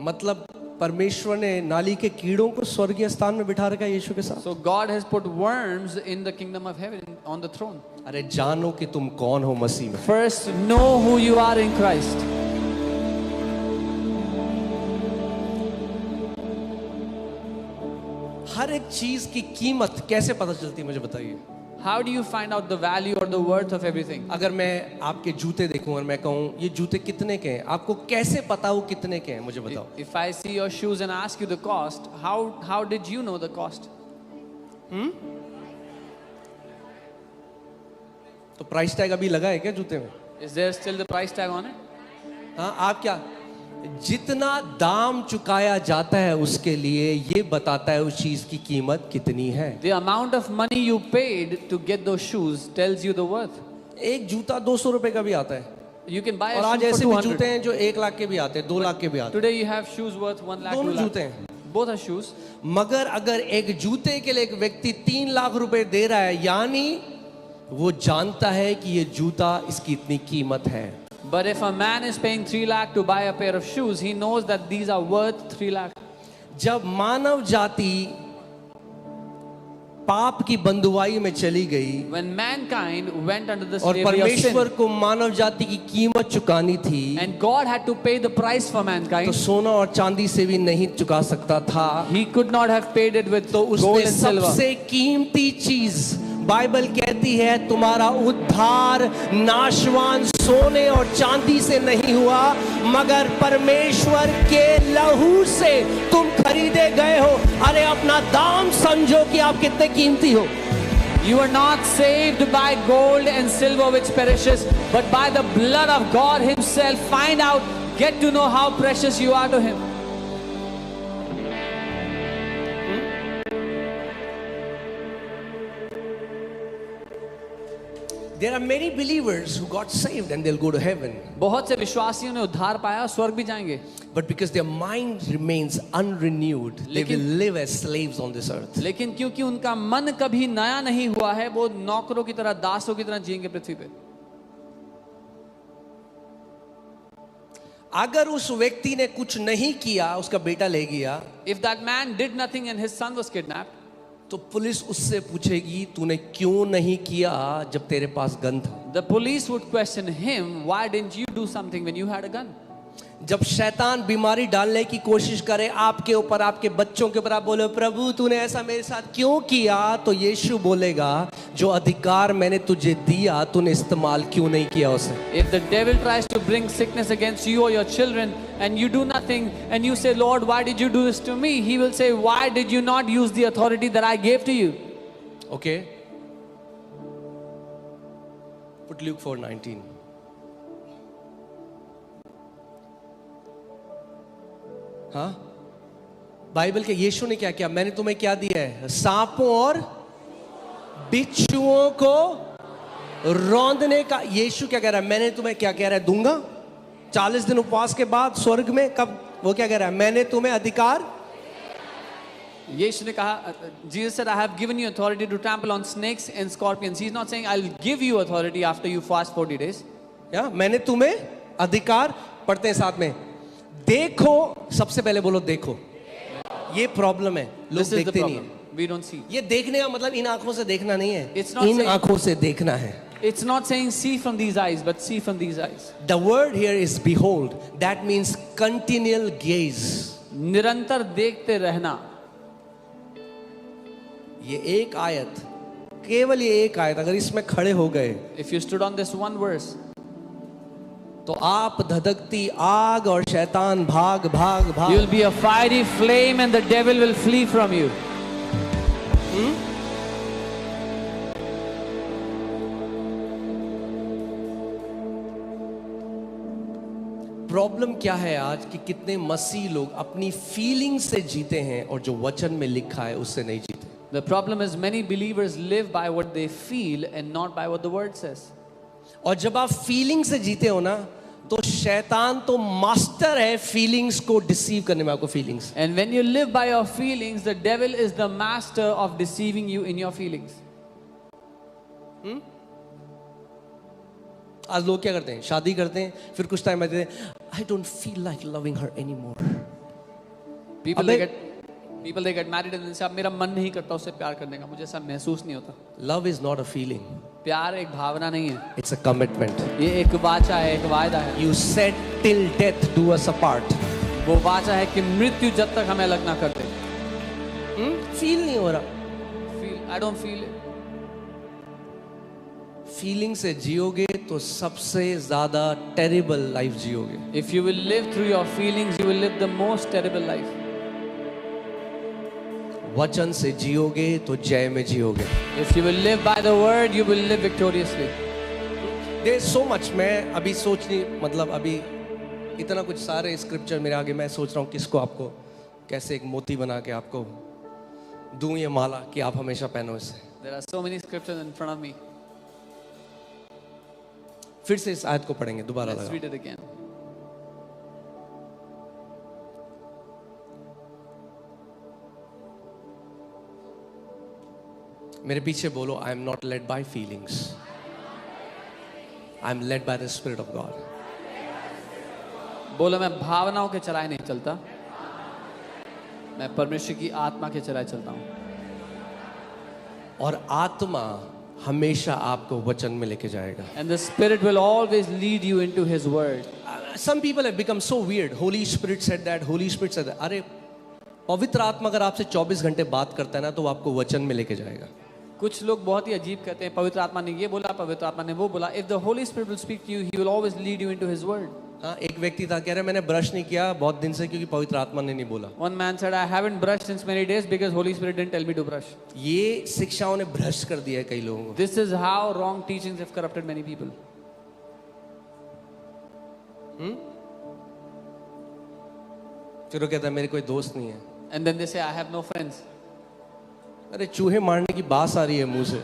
मतलब परमेश्वर ने नाली के कीड़ों को स्वर्गीय स्थान में बिठा रखा है यीशु के साथ। So God has put worms in the kingdom of heaven on the throne. अरे जानो कि तुम कौन हो मसीह में। First, know who you are in Christ. हर एक चीज की कीमत कैसे पता चलती है मुझे बताइए। How do you find out the value or the worth of everything? अगर मैं आपके जूते देखूं और मैं कहूं ये जूते कितने के हैं, आपको कैसे पता वो कितने के हैं मुझे बताओ। If I see your shoes and ask you the cost, how did you know the cost? तो प्राइस टैग अभी लगा है क्या जूते में? Is there still the price tag on it? हाँ, आप क्या, जितना दाम चुकाया जाता है उसके लिए ये बताता है उस चीज की कीमत कितनी है। The amount of money you paid to get those shoes tells you the worth. एक जूता 200 रुपए का भी आता है, You can buy और a आज shoe ऐसे for भी 200. जूते हैं जो 1 लाख के भी आते हैं, 2 लाख के भी आते Today you have shoes worth 1 lakh, दोनों 2 lakh. जूते हैं। Both are shoes. हैं। मगर अगर एक जूते के लिए एक व्यक्ति 3 लाख रुपए दे रहा है, यानी वो जानता है कि ये जूता इसकी इतनी कीमत है। But if a man is paying 3 lakh to buy a pair of shoes, he knows that these are worth 3 lakh. जब मानव जाति पाप की बंधुआई में चली गई When mankind went under the और slavery of परमेश्वर sin, को मानव जाति की कीमत चुकानी थी, and God had to pay the price for तो mankind, सोना और चांदी से भी नहीं चुका सकता था। He could not have paid it with तो gold उसने and silver. सबसे कीमती चीज, बाइबल कहती है तुम्हारा उद्धार नाशवान सोने और चांदी से नहीं हुआ, मगर परमेश्वर के लहू से तुम खरीदे गए हो। अरे अपना दाम समझो कि आप कितने कीमती हो। You are not saved by gold and silver which perishes, but by the blood of God Himself. Find out, get to know how precious you are to Him. There are many believers who got saved and they'll go to heaven, बहुत से विश्वासियों ने उद्धार पाया, स्वर्ग भी जाएंगे, but because their mind remains unrenewed, they will live as slaves on this earth. लेकिन क्योंकि उनका मन कभी नया नहीं हुआ है, वो नौकरों की तरह, दासों की तरह जिएंगे पृथ्वी पे। अगर उस व्यक्ति ने कुछ नहीं किया, उसका बेटा ले गया, If that man did nothing and his son was kidnapped, तो पुलिस उससे पूछेगी तूने क्यों नहीं किया जब तेरे पास गन था। the police would question him, why didn't you do something when you had a gun? जब शैतान बीमारी डालने की कोशिश करे आपके ऊपर, आपके बच्चों के ऊपर, आप बोले प्रभु तूने ऐसा मेरे साथ क्यों किया, तो यीशु बोलेगा जो अधिकार मैंने तुझे दिया तूने इस्तेमाल क्यों नहीं किया उसे। If the devil tries to bring sickness against you or your children and you do nothing and you say, Lord, why did you do this to me? He will say, why did you not use the authority that I gave to you? Okay? Put Luke 4:19. हाँ, Bible के यीशु ने क्या किया? मैंने तुम्हें क्या दिया है? सांपों और बिच्छुओं को रौंदने का। यीशु क्या कह रहा है? मैंने तुम्हें क्या कह रहा है? दूंगा। 40 दिन उपवास के बाद स्वर्ग में कब वो क्या कह रहा है? मैंने तुम्हें अधिकार। यीशु ने कहा, Jesus said, I have given you authority to trample on snakes and scorpions. He's not saying I'll give you authority after you fast 40 days. या मैंने तुम्हें अधिकार, पढ़ते हैं साथ में, देखो। सबसे पहले बोलो देखो। ये प्रॉब्लम है, लोग This is the देखते नहीं problem. है। We don't see. ये देखने का मतलब इन आंखों से देखना नहीं है, It's not इन saying- आंखों से देखना है। It's not saying see from these eyes, but see from these eyes. The word here is behold. That means continual gaze. निरंतर देखते रहना। ये एक आयत, केवल ये एक आयत अगर इसमें खड़े हो गए If you stood on this one verse, तो आप धधकती आग और शैतान भाग भाग you भाग। will be a fiery flame and the devil will flee from you. Problem क्या है आज कि कितने मसीह लोग अपनी फीलिंग से जीते हैं और जो वचन में लिखा है उससे नहीं जीते. The problem is many believers live by what they feel and not by what the word says. और जब आप फीलिंग से जीते हो ना तो शैतान तो मास्टर है फीलिंग्स को डिसीव करने में. आपको feelings, And when you live by your feelings, the devil is the master of deceiving you in your feelings. आज लोग क्या करते हैं, शादी करते हैं, फिर कुछ टाइम बाद I don't feel like loving her any more. People they get married and they say अब मेरा मन नहीं करता उससे प्यार करने का, मुझे ऐसा महसूस नहीं होता. Love is not a feeling, प्यार एक भावना नहीं है, इट्स अ कमिटमेंट. ये एक वाचा है, एक वायदा है. You said till death do us apart. वो वाचा है कि मृत्यु जब तक हमें अलग ना कर दे. फील नहीं हो रहा, I don't feel it. Feeling से जियोगे तो सबसे ज्यादा टेरिबल लाइफ जियोगे. If you will live through your feelings, you will live the most terrible life. वचन से जियोगे तो जय में जियोगे. If you will live by the word, you will live victoriously. There is so much. मैं अभी सोच नहीं, मतलब अभी इतना कुछ सारे स्क्रिप्चर मेरे आगे, मैं सोच रहा हूँ किसको आपको कैसे एक मोती बना के आपको दूं ये माला कि आप हमेशा पहनो इसे. There are so many scriptures in front of me. फिर से इस आयत को पढ़ेंगे दोबारा. Let's read it again. मेरे पीछे बोलो, I am not led by feelings, I am led by the spirit of God. बोलो मैं भावनाओं के चलाए नहीं चलता, मैं परमेश्वर की आत्मा के चलाए चलता हूँ. और आत्मा हमेशा आपको वचन में लेके जाएगा. And the Spirit will always lead you into His word. Some people have become so weird. Holy Spirit said that. Holy Spirit said that. अरे पवित्र आत्मा अगर आपसे 24 घंटे बात करता है ना तो वो आपको वचन में लेके जाएगा. कुछ लोग बहुत ही अजीब कहते हैं, पवित्र आत्मा ने ये बोला, पवित्र आत्मा ने वो बोला. If the Holy Spirit will speak to you, He will always lead you into His word. हाँ, एक व्यक्ति था, कह रहे मैंने ब्रश नहीं किया बहुत दिन से क्योंकि पवित्र आत्मा ने नहीं बोला. One man said, I haven't brushed since many days because Holy Spirit didn't tell me to brush. ये शिक्षाओं ने भ्रष्ट कर दिया है कई लोगों को. This is how wrong teachings have corrupted many people. फिर वो कहता है मेरे कोई दोस्त नहीं है. And then they say, I have no friends. अरे चूहे मारने की बात आ रही है मुंह से.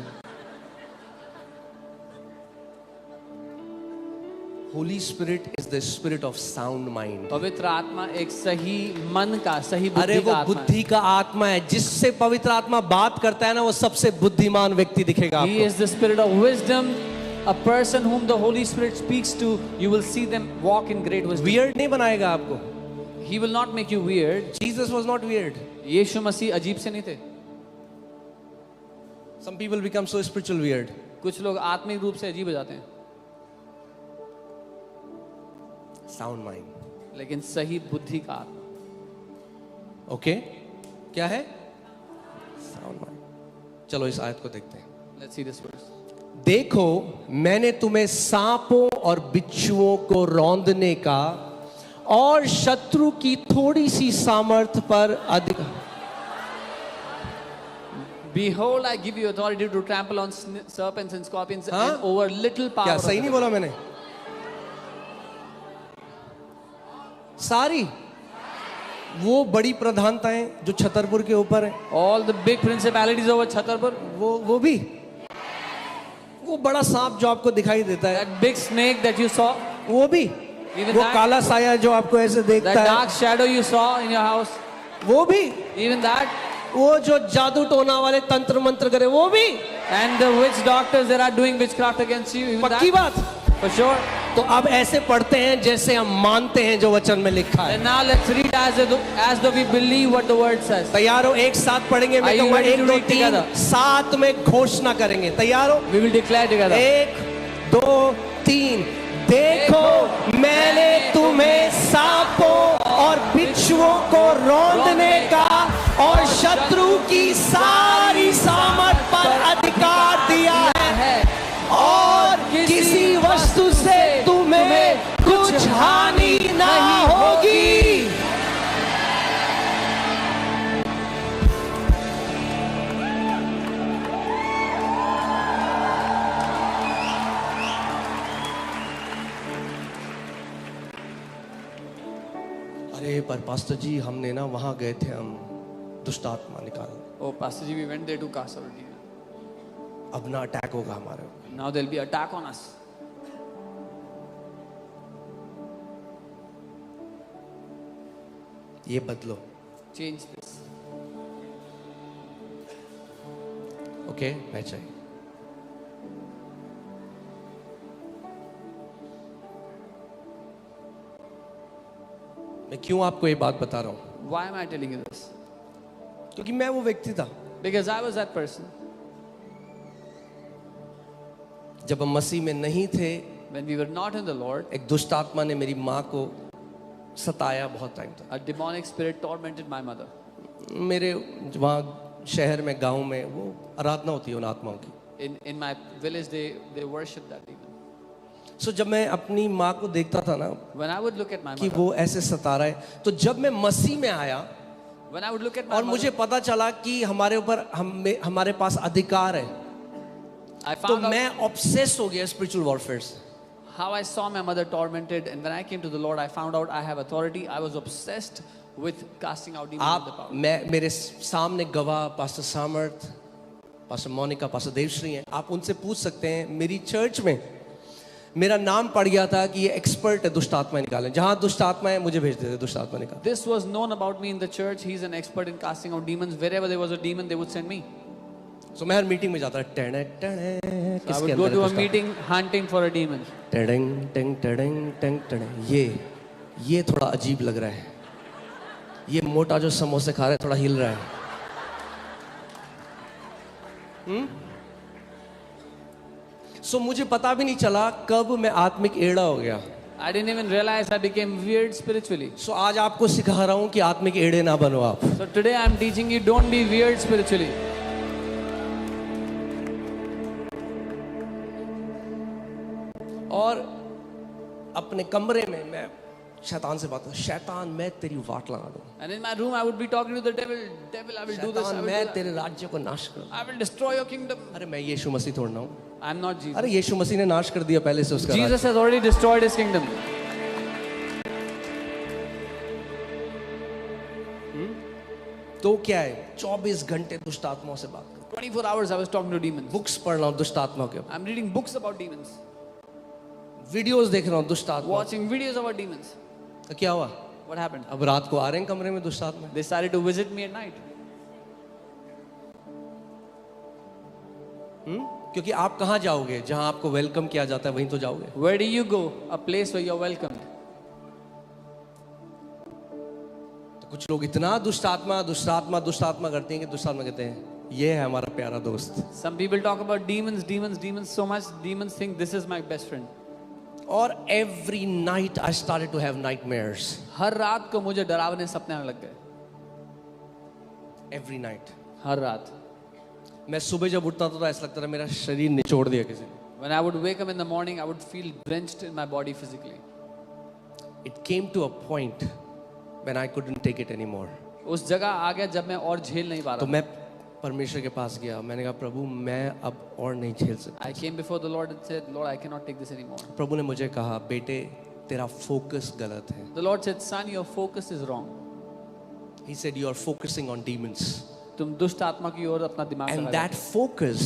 Holy Spirit is the spirit of sound mind. पवित्र आत्मा एक सही मन का, सही अरे बुद्धि वो का आत्मा है. बुद्धि का आत्मा है. जिससे पवित्र आत्मा बात करता है ना वो सबसे बुद्धिमान व्यक्ति दिखेगा He आपको. is the spirit of wisdom. A person whom the Holy Spirit speaks to, you will see them walk in great wisdom. Weird नहीं बनाएगा आपको. He will not make you weird. Jesus was not weird. यीशु मसीह अजीब से नहीं थे. Some people become so spiritual weird. कुछ लोग आत्मिक रूप से अजीब हो जाते हैं, Sound mind. लेकिन सही बुद्धि का आत्मा. Okay? क्या है? Sound mind. चलो इस आयत को देखते हैं. Let's see this verse. देखो मैंने तुम्हें सांपों और बिच्छुओं को रौंदने का और शत्रु की थोड़ी सी सामर्थ पर अधिक. Behold, I give you authority to trample on serpents and scorpions and over little power. क्या सही नहीं बोला मैंने? सारी वो बड़ी प्रधानताएं जो छतरपुर के ऊपर है, All the big principalities over Chhatarpur. वो भी, वो बड़ा सांप जो आपको दिखाई देता है, That big snake that you saw. वो भी, Even वो that. काला साया जो आपको ऐसे That देखता है, dark shadow you saw in your house. वो भी, Even that. वो जो जादू टोना वाले तंत्र मंत्र करे वो भी. And the witch doctors that are doing witchcraft against you. Even पक्की that. बात. For sure. तो अब ऐसे पढ़ते हैं जैसे हम मानते हैं जो वचन में लिखा है. And now let's read as though we believe what the word says. तैयार हो? एक साथ पढ़ेंगे. मैं Are you कहूँगा ready 1 to 2 read 3 together? साथ में घोषणा करेंगे. तैयार हो? We will declare together. 1 2 3. देखो मैंने तुम्हें सांपों और बिच्छुओं को रौंदने का और शत्रु की सारी सामर्थ पर अधिकार दिया है और किसी वस्तु से तुम्हें कुछ हानि ना होगी. अरे पर पास्टर जी हमने ना वहां गए थे हम दुष्ट आत्मा निकालने, Oh, Pastor Ji, we went there to cast out a demon. अब ना अटैक होगा हमारे ऊपर। Now there'll be attack on us. ये बदलो। Change this. ओके मैं चाहिए। मैं क्यों आपको ये बात बता रहा हूं? Why am I telling you this? क्योंकि मैं वो व्यक्ति था Because I was that person. जब हम मसीह में नहीं थे, When we were not in the Lord, एक दुष्ट आत्मा ने मेरी माँ को सताया बहुत टाइम तक। a demonic spirit tormented my mother. मेरे वहाँ शहर में गांव में वो आराधना होती है उन आत्माओं की। In my village, they worship that demon. सो जब मैं अपनी माँ को देखता था ना When I would look at my कि mother, वो ऐसे सता रहा है, तो जब मैं मसीह में आया when I would look at my और मुझे mother, पता चला कि हमारे ऊपर हमारे पास अधिकार है, I तो found out मैं ऑब्सेस हो गया स्पिरिचुअल वॉरफेयर से। how I saw my mother tormented, and when I came to the Lord, I found out I have authority. I was obsessed with casting out demons with the आप power. मैं मेरे सामने गवाह pastor सामर्थ, pastor Monika, pastor Devshri हैं, आप उनसे पूछ सकते हैं। मेरी चर्च में मेरा नाम पड़ गया था कि ये एक्सपर्ट है दुष्ट आत्मा निकालने, जहां दुष्ट आत्मा है मुझे भेज देते दुष्ट आत्मा निकाल। This was known about me in the church. He's an expert in casting out demons. Wherever there was a demon, they would send me. सो मैं हर मीटिंग में जाता टेड़े टेड़े So I किसके would go अंदर to a दुष्ट आत्मा? meeting hunting for a demon. टेड़ेंग टेंग टेड़ेंग टेंग टेड़े। ये थोड़ा अजीब लग रहा है, ये मोटा जो समोसे खा रहा है थोड़ा हिल रहा है। सो मुझे पता भी नहीं चला कब मैं आत्मिक एड़ा हो गया। I didn't even realize I became weird spiritually. सो आज आपको सिखा रहा हूं कि आत्मिक एड़े ना बनो आप। So today I'm teaching you, don't be weird spiritually. और अपने कमरे में मैं शैतान से बात, शैतान मैं तेरी वाट लगा दूं, And in my room I would be talking to the devil. Devil, I will do this. I शैतान will, मैं do that. तेरे राज्य को नाश कर दूं। I will destroy your kingdom. अरे मैं यीशु मसीह थोड़ा हूं। I'm not Jesus. अरे यीशु मसीह ने नाश कर दिया पहले से उसका राज्य। Jesus has already destroyed his kingdom. तो क्या है, 24 घंटे दुष्ट आत्माओं से बात कर, 24 hours I was talking to demons. Books पढ़ रहा हूँ दुष्ट आत्माओं के, I'm reading books about demons. Videos देख रहा हूँ दुष्ट आत्मा। Watching videos about demons. तो क्या हुआ, What happened? अब रात को आ रहे हैं कमरे में दुष्ट आत्मा। They started to visit me at night. क्योंकि आप कहाँ जाओगे, जहां आपको वेलकम किया जाता है वहीं तो जाओगे। Where do you go? A place where you're welcomed. तो कुछ लोग इतना दुष्ट आत्मा दुष्ट आत्मा दुष्ट आत्मा करते हैं कि दुष्ट आत्मा कहते हैं ये है हमारा प्यारा दोस्त। Some people talk about demons, demons, demons so much. Demons think this is my best friend. और every night I started to have nightmares. हर रात को मुझे डरावने सपने आने लग गए। एवरी नाइट, हर रात। मैं सुबह जब उठता था तो ऐसा लगता था मेरा शरीर निचोड़ दिया किसी ने। When I would wake up in the morning, I would feel drenched in my body physically. It came to a point when I couldn't take it anymore. उस जगह आ गया जब मैं और झेल नहीं पा तो रहा। मैं परमेश्वर के पास गया, मैंने कहा प्रभु मैं अब और नहीं झेल सकता। I came before the Lord and said, Lord, I cannot take this anymore. प्रभु ने मुझे कहा बेटे तेरा फोकस गलत है। The Lord said, son, your focus is wrong. He said you are focusing on demons तुम दुष्ट आत्मा की ओर अपना दिमाग and लगा that focus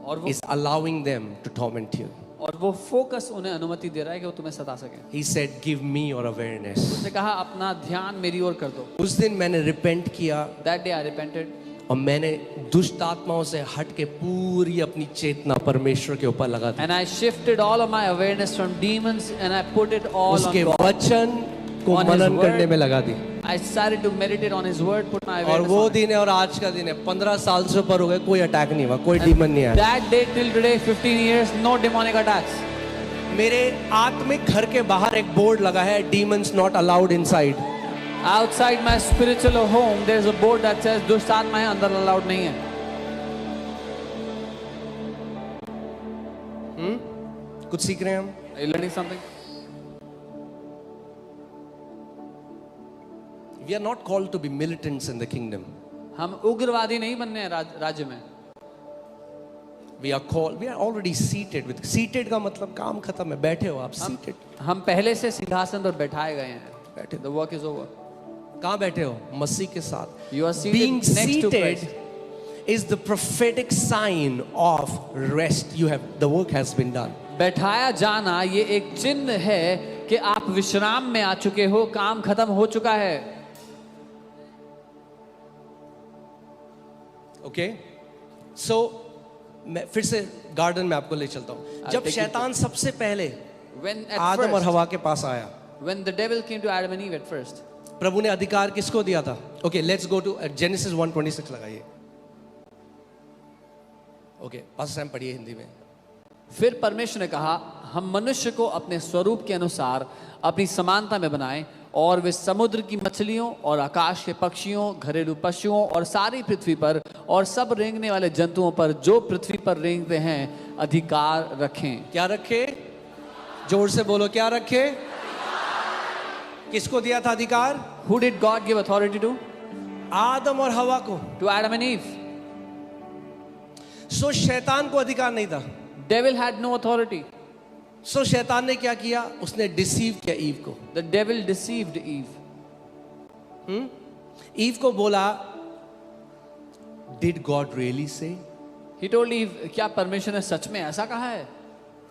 रहे हो। is allowing them to torment you. और वो फोकस उन्हें अनुमति दे रहा है कि वो तुम्हें सता सके। He said give me your awareness. उसने कहा अपना ध्यान मेरी ओर कर दो। उस दिन मैंने रिपेंट किया That day I repented. और मैंने दुष्ट आत्माओं से हट के पूरी अपनी चेतना परमेश्वर के ऊपर लगा दी। And I shifted all of my awareness from demons and I put it all उसके on God. वचन को On His मनन word. करने में लगा दी। I started to meditate on His word, put my और awareness वो on it. दिन है और आज का दिन है, 15 साल से ऊपर हो गए, कोई अटैक नहीं हुआ, कोई डीमन नहीं आया। That day till today, 15 years, no demonic attacks. मेरे आत्मिक घर के बाहर एक बोर्ड लगा है demons not allowed inside. Outside my spiritual home, there is a board that says दुष्ट आत्माएं अंदर अलाउड नहीं है। कुछ सीख रहे हैं हम? Are you learning something? We are not called to be militants in the kingdom. हम उग्रवादी नहीं बनने हैं राज्य में। We are called, we are already seated with, seated का मतलब काम खत्म है, बैठे हो आप seated. हम पहले से सिंहासन पर बैठाए गए हैं। बैठे The work is over. कहाँ बैठे हो? मसीह के साथ. You are seated Being next to seated Christ. is the prophetic sign of rest. The work has been done. बैठाया जाना ये एक चिन्ह है कि आप विश्राम में आ चुके हो, काम खत्म हो चुका है. Okay? So मैं फिर से गार्डन में आपको ले चलता हूँ. जब शैतान सबसे पहले When at आदम और first, हवा के पास आया, when the devil came to Adam and Eve at first, प्रभु ने अधिकार किसको दिया था? Okay, let's go to Genesis 1:26 लगाइए. Okay, पास्टर सैम पढ़िए हिंदी में. फिर परमेश्वर ने कहा, हम मनुष्य को अपने स्वरूप के अनुसार अपनी समानता में बनाएं और वे समुद्र की मछलियों और आकाश के पक्षियों, घरेलू पशुओं और सारी पृथ्वी पर और सब रेंगने वाले जंतुओं पर जो पृथ्वी पर रेंगते हैं अधिकार रखें. क्या रखे? जोर से बोलो, क्या रखे? किसको दिया था अधिकार? Who did God give authority to? आदम और हवा को. To Adam and Eve. सो शैतान को अधिकार नहीं था. Devil had no authority. सो शैतान ने क्या किया? उसने डिसीव किया ईव को. The devil deceived Eve. Eve को बोला, did God really say? He told Eve, क्या परमेश्वर ने सच में ऐसा कहा है?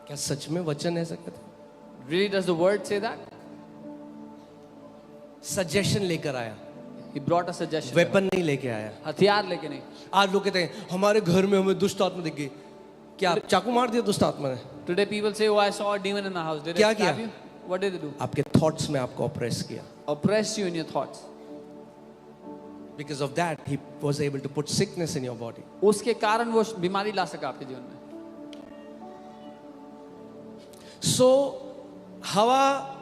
क्या सच में वचन ऐसा कहता? Really does the word say that? Suggestion लेकर आया, He brought a suggestion. Weapon नहीं लेके आया. हथियार लेके नहीं. आज लोग कहते हैं हमारे घर में हमें दुष्ट आत्मा दिख गई. क्या चाकू मार दिया दुष्ट आत्मा ने? Today people say, oh, I saw a demon in the house. Did क्या it stab किया? you? What did they do? आपके थॉट्स में आपको ऑप्रेस किया. Oppress you in your thoughts. Because of that, he was able to put sickness in your body. उसके कारण वो बीमारी ला सका आपके जीवन में. So, हवा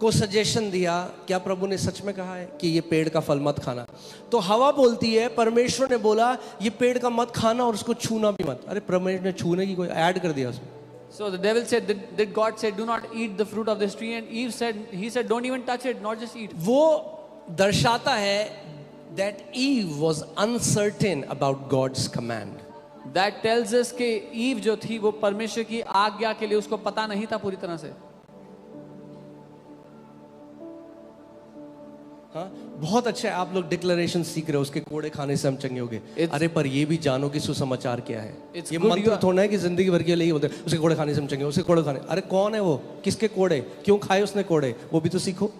को सजेशन दिया, क्या प्रभु ने सच में कहा है कि ये पेड़ का फल मत खाना? तो हवा बोलती है, परमेश्वर ने बोला ये पेड़ का मत खाना और उसको छूना भी मत. अरे परमेश्वर ने छूने की कोई ऐड कर दिया उसमें. So the devil said, did God say, do not eat the fruit of this tree? And Eve said, he said, don't even touch it, not just eat. वो दर्शाता है that Eve was uncertain about God's command. That tells us कि ewe जो थी वो परमेश्वर की आज्ञा के लिए उसको पता नहीं था पूरी तरह से. हाँ, बहुत अच्छा है आप लोग डिक्लेरेशन सीख रहे हो, उसके कोड़े खाने से हम चंगे होंगे. अरे पर ये भी जानो कि सुसमाचार क्या है. ये मंत्र थोड़ा है कि जिंदगी भर के लिए बोलते हैं उसके कोड़े खाने से हम चंगे, उसके कोड़े खाने. अरे कौन है वो? किसके कोड़े? क्यों खाए उसने कोड़े? वो भी तो सीखो.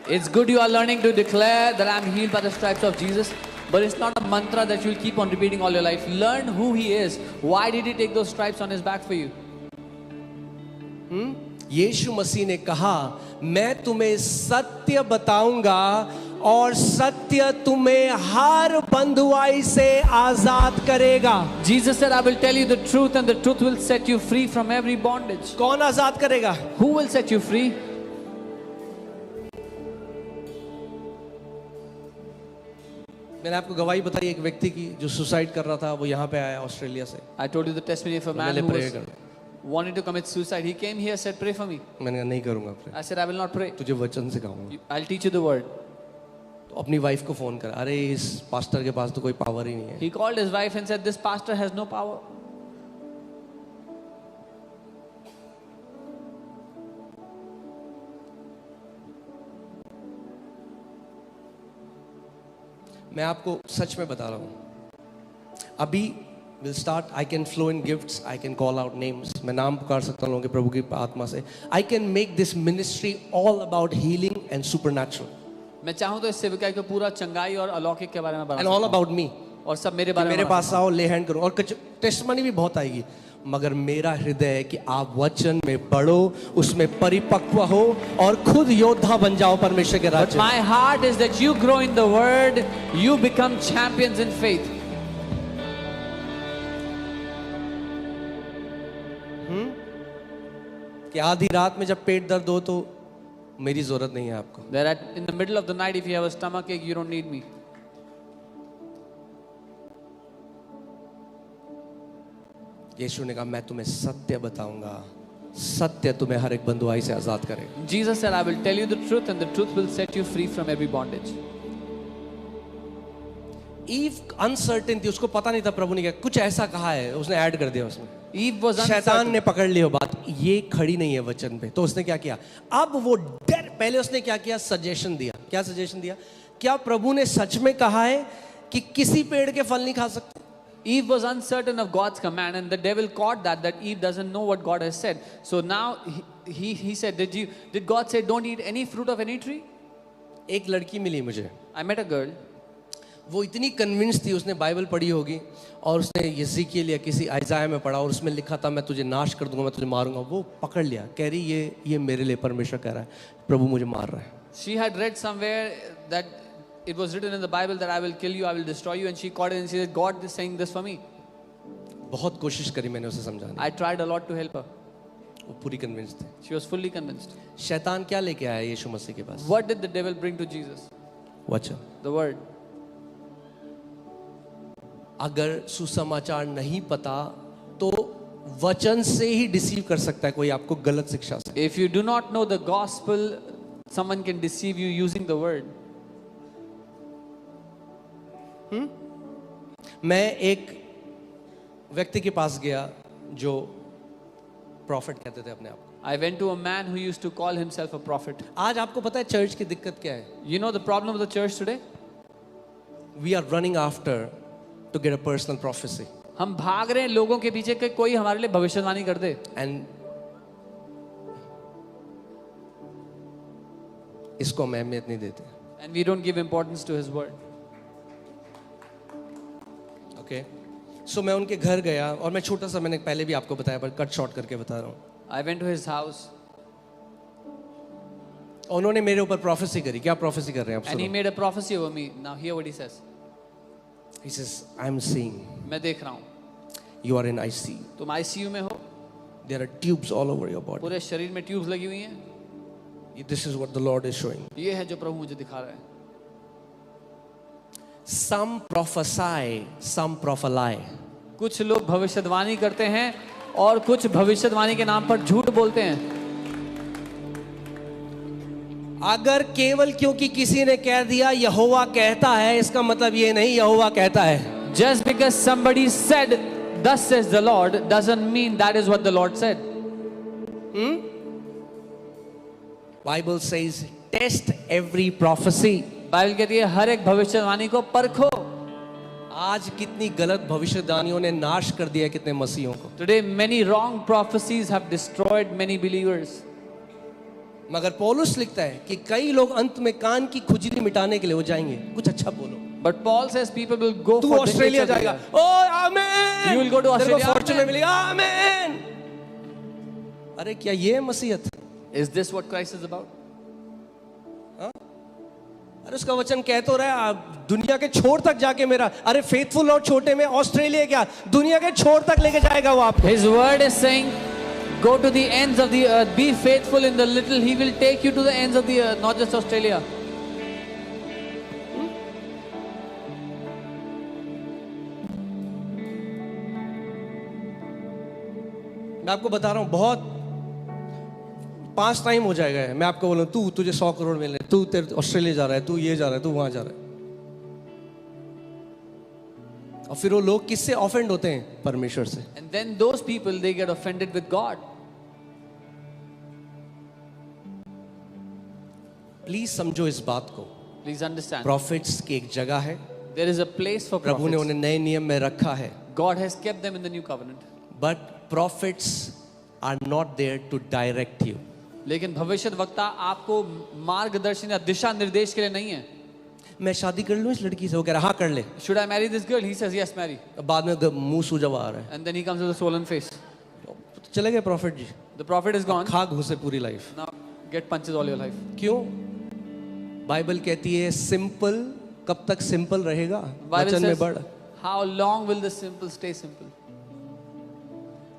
It's good you are learning to declare that I'm healed by the stripes of Jesus, but it's not a mantra that you'll keep on repeating all your life. Learn who he is. Why did he take those stripes on his back for you? यीशु मसीह ने कहा, मैं तुम्हें सत्य बताऊंगा और सत्य तुम्हें हर बंधुआई से आजाद करेगा. Jesus said, I will tell you the truth and the truth will set you free from every bondage. कौन आजाद करेगा? Who will set you free? मैंने आपको गवाही बताई एक व्यक्ति की जो सुसाइड कर रहा था, वो यहाँ पे आया ऑस्ट्रेलिया से. I told you the testimony of a man who was wanting to commit suicide. He came here, said, pray for me. मैंने कहा नहीं करूंगा. I said, I will not pray. तुझे वचन सिखाऊंगा. I'll teach you the word. तो अपनी wife को फोन कर, अरे इस पास्टर के पास तो कोई पावर ही नहीं है. He called his wife and said, this pastor has no power. मैं आपको सच में बता रहा हूँ, अभी will start. I can flow in gifts, I can call out names. मैं नाम पुकार सकता हूँ लोगों के प्रभु की आत्मा से. I can make this ministry all about healing and supernatural. मैं चाहूँ तो इस सेविका को पूरा चंगाई और अलौकिक के बारे में बता एंड ऑल अबाउट मी. और सब मेरे बारे में. मेरे पास आओ, ले हैंड करो, और टेस्टिमनी भी बहुत आएगी. मगर मेरा हृदय है कि आप वचन में बढ़ो, उसमें परिपक्व हो और खुद योद्धा बन जाओ परमेश्वर के राज्य. My heart is that you grow in the word, you become champions in faith. कि आधी रात में जब पेट दर्द हो तो मेरी जरूरत नहीं है आपको. That in the middle of the night, if you have a stomach ache, you don't need me. यीशु ने कहा, मैं तुम्हें सत्य बताऊंगा, सत्य तुम्हें हर एक बंधुआई से आजाद करेगा. Jesus said, I will tell you the truth and the truth will set you free from every bondage. Eve uncertain थी, उसको पता नहीं था प्रभु ने क्या कुछ ऐसा कहा है, उसने ऐड कर दिया उसमें. Eve was शैतान uncertain. ने पकड़ लिया बात, ये खड़ी नहीं है वचन पे, तो उसने क्या किया, अब वो पहले उसने क्या किया, सजेशन दिया। क्या सजेशन दिया? क्या प्रभु ने सच में कहा है कि किसी पेड़ के फल नहीं खा सकते? Eve was uncertain of God's command, and the devil caught that Eve doesn't know what God has said. So now he said, did God say don't eat any fruit of any tree? एक लड़की मिली मुझे, I met a girl. वो इतनी convince थी, उसने Bible पढ़ी होगी और उसने यिर्मयाह या किसी आइज़ाया में पढ़ा और उसमें लिखा था मैं तुझे नाश कर दूंगा, मैं तुझे मारूंगा। वो पकड़ लिया, कह रही ये मेरे लिए परमेश्वर कह रहा है, प्रभु मुझे मार रहा है। She had read somewhere that it was written in the Bible that I will kill you, I will destroy you, and she caught it and she said, God is saying this for me. बहुत कोशिश करी मैंने उसे समझाने, I tried a lot to help her. वो पूरी convince थी। She was fully convinced. शैतान क्या लेके आया यीशु मसीह के पास? What did the devil bring to Jesus? वचन। The word. अगर सुसमाचार नहीं पता तो वचन से ही डिसीव कर सकता है कोई आपको गलत शिक्षा से। If you do not know the gospel, someone can deceive you using the word. मैं एक व्यक्ति के पास गया जो प्रॉफिट कहते थे अपने आप को। I went to a man who used to call himself a prophet. आज आपको पता है चर्च की दिक्कत क्या है? You know the problem of the church today? We are running after to get a personal prophecy. हम भाग रहे हैं लोगों के पीछे कि कोई हमारे लिए भविष्यवाणी कर दे। And इसको हम अहमियत नहीं देते। And we don't give importance to his word. Okay, so मैं उनके घर गया और मैं छोटा सा, मैंने पहले भी आपको बताया पर कट शॉर्ट करके बता रहा हूँ। I went to his house. उन्होंने मेरे ऊपर प्रोफेसी करी। क्या प्रोफेसी कर रहे हैं आप? And he made a prophecy over me. Now hear what he says. He says, I am seeing मैं देख रहा हूँ you are in ICU. तुम ICU में हो, There are tubes all over your body. पूरे शरीर में ट्यूब्स लगी हुई हैं। This is what the Lord is showing. ये है जो प्रभु मुझे दिखा रहा है। Some prophesy, some prophesy. कुछ लोग भविष्यवाणी करते हैं और कुछ भविष्यवाणी के नाम पर झूठ बोलते हैं। अगर केवल क्योंकि किसी ने कह दिया यहोवा कहता है, इसका मतलब ये नहीं यहोवा कहता है। Just because somebody said, "Thus says the Lord," doesn't mean that is what the Lord said. Bible says, test every prophecy. Bible कहती है हर एक भविष्यवाणी को परखो। आज कितनी गलत भविष्यवाणियों ने नाश कर दिया कितने मसीहों को। Today many wrong prophecies have destroyed many believers. मगर पौलुस लिखता है कि कई लोग अंत में कान की खुजली मिटाने के लिए वो जाएंगे। कुछ अच्छा बोलो। But Paul says people will go तू for ऑस्ट्रेलिया decades जाएगा, of ओ आमीन। You will go to तेरे को Australia, फॉर्चून amen. मिलेगा, आमीन। अरे क्या ये मसीहत? Is this what Christ is about? अरे उसका वचन कह तो रहा है दुनिया के छोर तक जाके मेरा, अरे फेथफुल और छोटे में ऑस्ट्रेलिया क्या, दुनिया के छोर तक लेके जाएगा वो आपको। His word is saying, go to the ends of the earth, be faithful in the little, he will take you to the ends of the earth, not just Australia. मैं आपको बता रहा हूं, बहुत 5 टाइम हो जाएगा। मैं आपको बोलूं तुझे 100 करोड़ मिलने, तू तेरे ऑस्ट्रेलिया जा रहा है, तू ये जा रहा है, तू वहां जा रहा है। और फिर वो लोग किससे ऑफेंड होते हैं? परमेश्वर से। And then those people, they get offended with God. Please समझो इस बात को। Please understand. प्रॉफिट्स की एक जगह है, There is a place for प्रभु ने prophets. उन्हें नए नियम में रखा है। God has kept them in the new covenant. But prophets are not there to direct you. लेकिन भविष्यद्वक्ता आपको मार्गदर्शन या दिशा निर्देश के लिए नहीं है। मैं शादी कर लूं इस लड़की से? वो कह रहा हाँ कर ले। Should I marry this girl? He says yes, marry. बाद में मुंह सूजा हुआ आ रहा है। And then he comes with a swollen face. तो चले गए प्रॉफिट जी, The prophet is gone. खा घुसे पूरी life. Now get punches all your life. क्यों? बाइबल कहती है सिंपल कब तक सिंपल रहेगा? Bible वचन में says, बढ़। how long will the simple stay simple?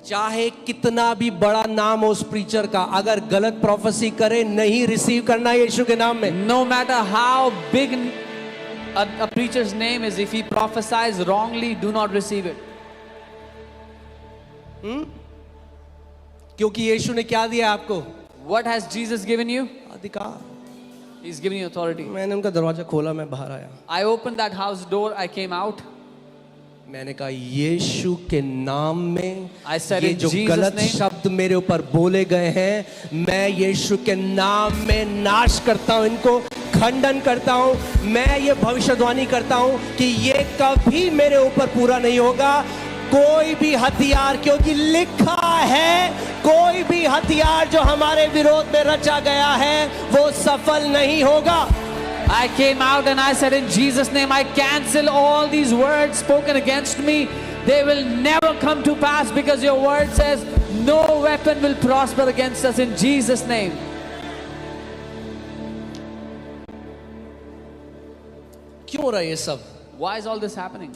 चाहे कितना भी बड़ा नाम हो उस प्रीचर का, अगर गलत प्रोफेसी करे नहीं रिसीव करना यीशु के नाम में। No matter how big a preacher's name is, if he prophesies wrongly, do not receive it. क्योंकि यीशु ने क्या दिया आपको? What has Jesus given you? अधिकार। He's given you authority. मैंने उनका दरवाजा खोला, मैं बाहर आया। I opened that house door, I came out. मैंने कहा यीशु के नाम में I said ये in जो Jesus' गलत name, शब्द शब्द मेरे ऊपर बोले गए हैं, मैं यीशु के नाम में नाश करता हूं, इनको खंडन करता हूं। मैं ये भविष्यवाणी करता हूं कि ये कभी मेरे ऊपर पूरा नहीं होगा। कोई भी हथियार, क्योंकि लिखा है, कोई भी हथियार जो हमारे विरोध में रचा गया है वो सफल नहीं होगा। I came out and I said, in Jesus' name, I cancel all these words spoken against me. They will never come to pass because your word says, no weapon will prosper against us in Jesus' name. क्यों हो रहा है ये सब? Why is all this happening?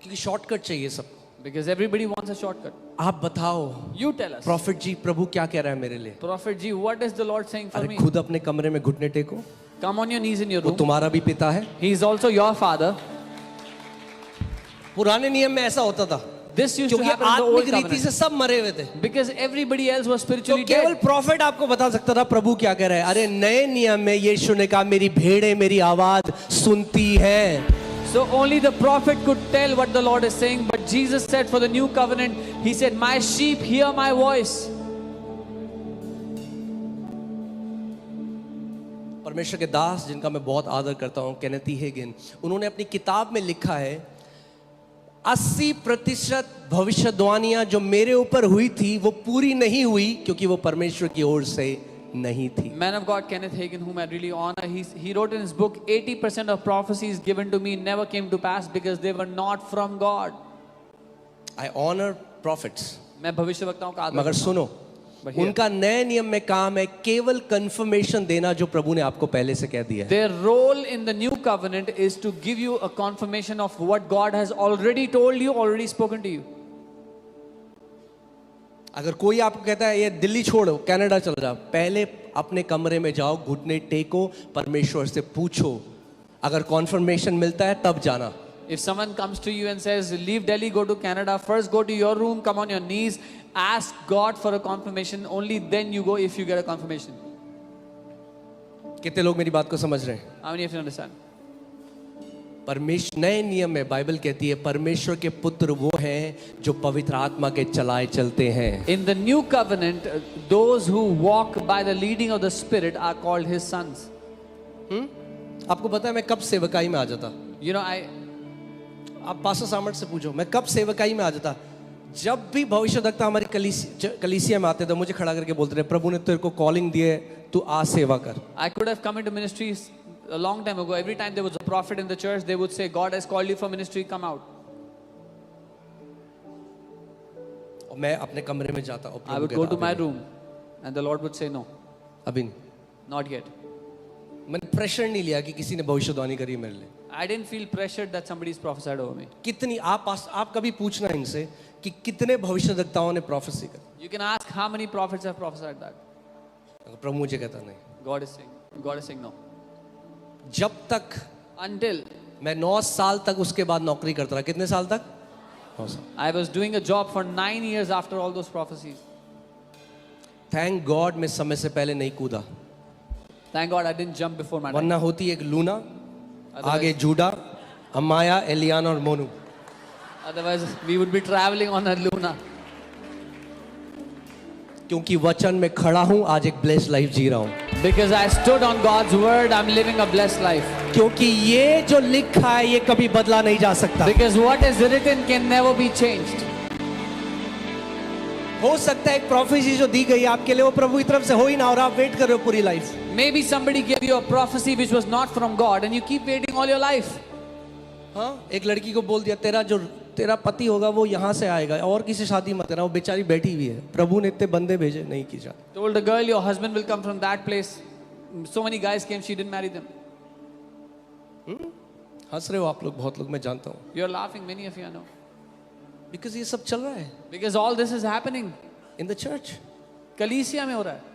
क्योंकि shortcut चाहिए सब। Because everybody wants a shortcut. आप बताओ, You tell us. प्रॉफिट जी, प्रभु क्या कह रहा है मेरे लिए? Prophet Ji, what is the Lord saying for अरे me? खुद अपने कमरे में घुटने टेको, Come on your knees in your वो room. तुम्हारा भी पिता है। He is also your father. पुराने नियम में ऐसा होता था, This used to क्योंकि happen in the old आत्मिक रीति covenant. से सब मरे हुए थे, Because everybody else was तो spiritually केवल dead. प्रॉफिट आपको बता सकता था प्रभु क्या कह रहा है। अरे नए नियम में यीशु ने कहा, मेरी भेड़ें मेरी आवाज सुनती हैं। So only the prophet could tell what the Lord is saying. But Jesus said for the new covenant, He said, my sheep hear my voice. परमेश्वर के दास जिनका मैं बहुत आदर करता हूं, केनेथ ई हेगिन, उन्होंने अपनी किताब में लिखा है 80% भविष्यवाणियां जो मेरे ऊपर हुई थी वो पूरी नहीं हुई, क्योंकि वो परमेश्वर की ओर से नहीं थी। Man of God Kenneth Hagin, whom I really honor, he wrote in his book, 80% of prophecies given to me never came to pass because they were not from God. I honor prophets, मैं भविष्यवक्ताओं का आदर मगर करता हूं। सुनो, But here, उनका नए नियम में काम है केवल कंफर्मेशन देना जो प्रभु ने आपको पहले से कह दिया है। their role in the new covenant is to give you a confirmation of what God has already told you, already spoken to you. अगर कोई आपको कहता है ये दिल्ली छोड़ो, कनाडा चला जाओ, पहले अपने कमरे में जाओ, घुटने टेको, परमेश्वर से पूछो, अगर कॉन्फर्मेशन मिलता है तब जाना। If someone comes to you and says, leave Delhi, go to Canada, first go to your room, come on your knees, ask God for a confirmation, only then you go if you get a confirmation. कितने लोग मेरी बात को समझ रहे हैं? How many of you understand? परमेश्वर, नए नियम में बाइबल कहती है परमेश्वर के पुत्र वो हैं जो पवित्र आत्मा के चलाए चलते हैं। In the new covenant, those who walk by the leading of the Spirit are called His sons. आपको पता है मैं कब सेवकाई में आ जाता? You know, आप पास्टर सामर्थ से पूछो, मैं कब सेवकाई में आ जाता? जब भी भविष्यवक्ता हमारी कलीसिया में आते थे, मुझे खड़ा करके बोलते थे, प्रभु ने तेरे को कॉलिंग दी है, तू आ सेवा कर। I could have come into ministries a long time ago. Every time there was a prophet in the church, they would say, God has called you for ministry, come out. और मैं अपने कमरे में जाता और I would go to my room and the Lord would say, no, अभी नहीं। not yet. मैंने प्रेशर नहीं लिया कि किसी ने भविष्यवाणी करी मेरे लिए। I didn't feel pressured that somebody's prophesied over me. कितनी आप कभी पूछना इनसे कि कितने भविष्यवक्ताओं ने प्रोफेसी करी। You can ask how many prophets have prophesied that. प्रभु मुझे कहता नहीं। God is saying no. जब तक Until मैं 9 साल तक उसके बाद नौकरी करता रहा। कितने साल तक? 9 साल। I was doing a job for 9 years after all those prophecies. Thank God मैं समय से पहले नहीं कूदा, Thank God I didn't jump before my time. वरना होती एक लूना, Otherwise- आगे जूडा, अमाया, एलियाना और Monu. Otherwise, we would be traveling on a Luna. क्योंकि वचन में खड़ा हूं, आज एक ब्लेस्ड लाइफ जी रहा हूं। Because I stood on God's word, I'm living a blessed life. क्योंकि ये जो लिखा है ये कभी बदला नहीं जा सकता। Because what is written can never be changed. हो सकता है एक प्रोफेसी जो दी गई आपके लिए वो प्रभु की तरफ से हो ही ना, और आप वेट कर रहे हो पूरी life. Maybe somebody gave you a prophecy which was not from God and you keep waiting all your life. हाँ, एक लड़की को बोल दिया तेरा पति होगा वो यहाँ से आएगा, और किसी शादी मत करना, वो बेचारी बैठी हुई है। प्रभु ने इतने बंदे भेजे, नहीं की जा। Told a girl your husband will come from that place. So many guys came, she didn't marry them. हंस रहे हो आप लोग, बहुत लोग, मैं जानता हूँ। You're laughing, many of you I know. Because ये सब चल रहा है Because all this is happening. In the church. कलीसिया में हो रहा है।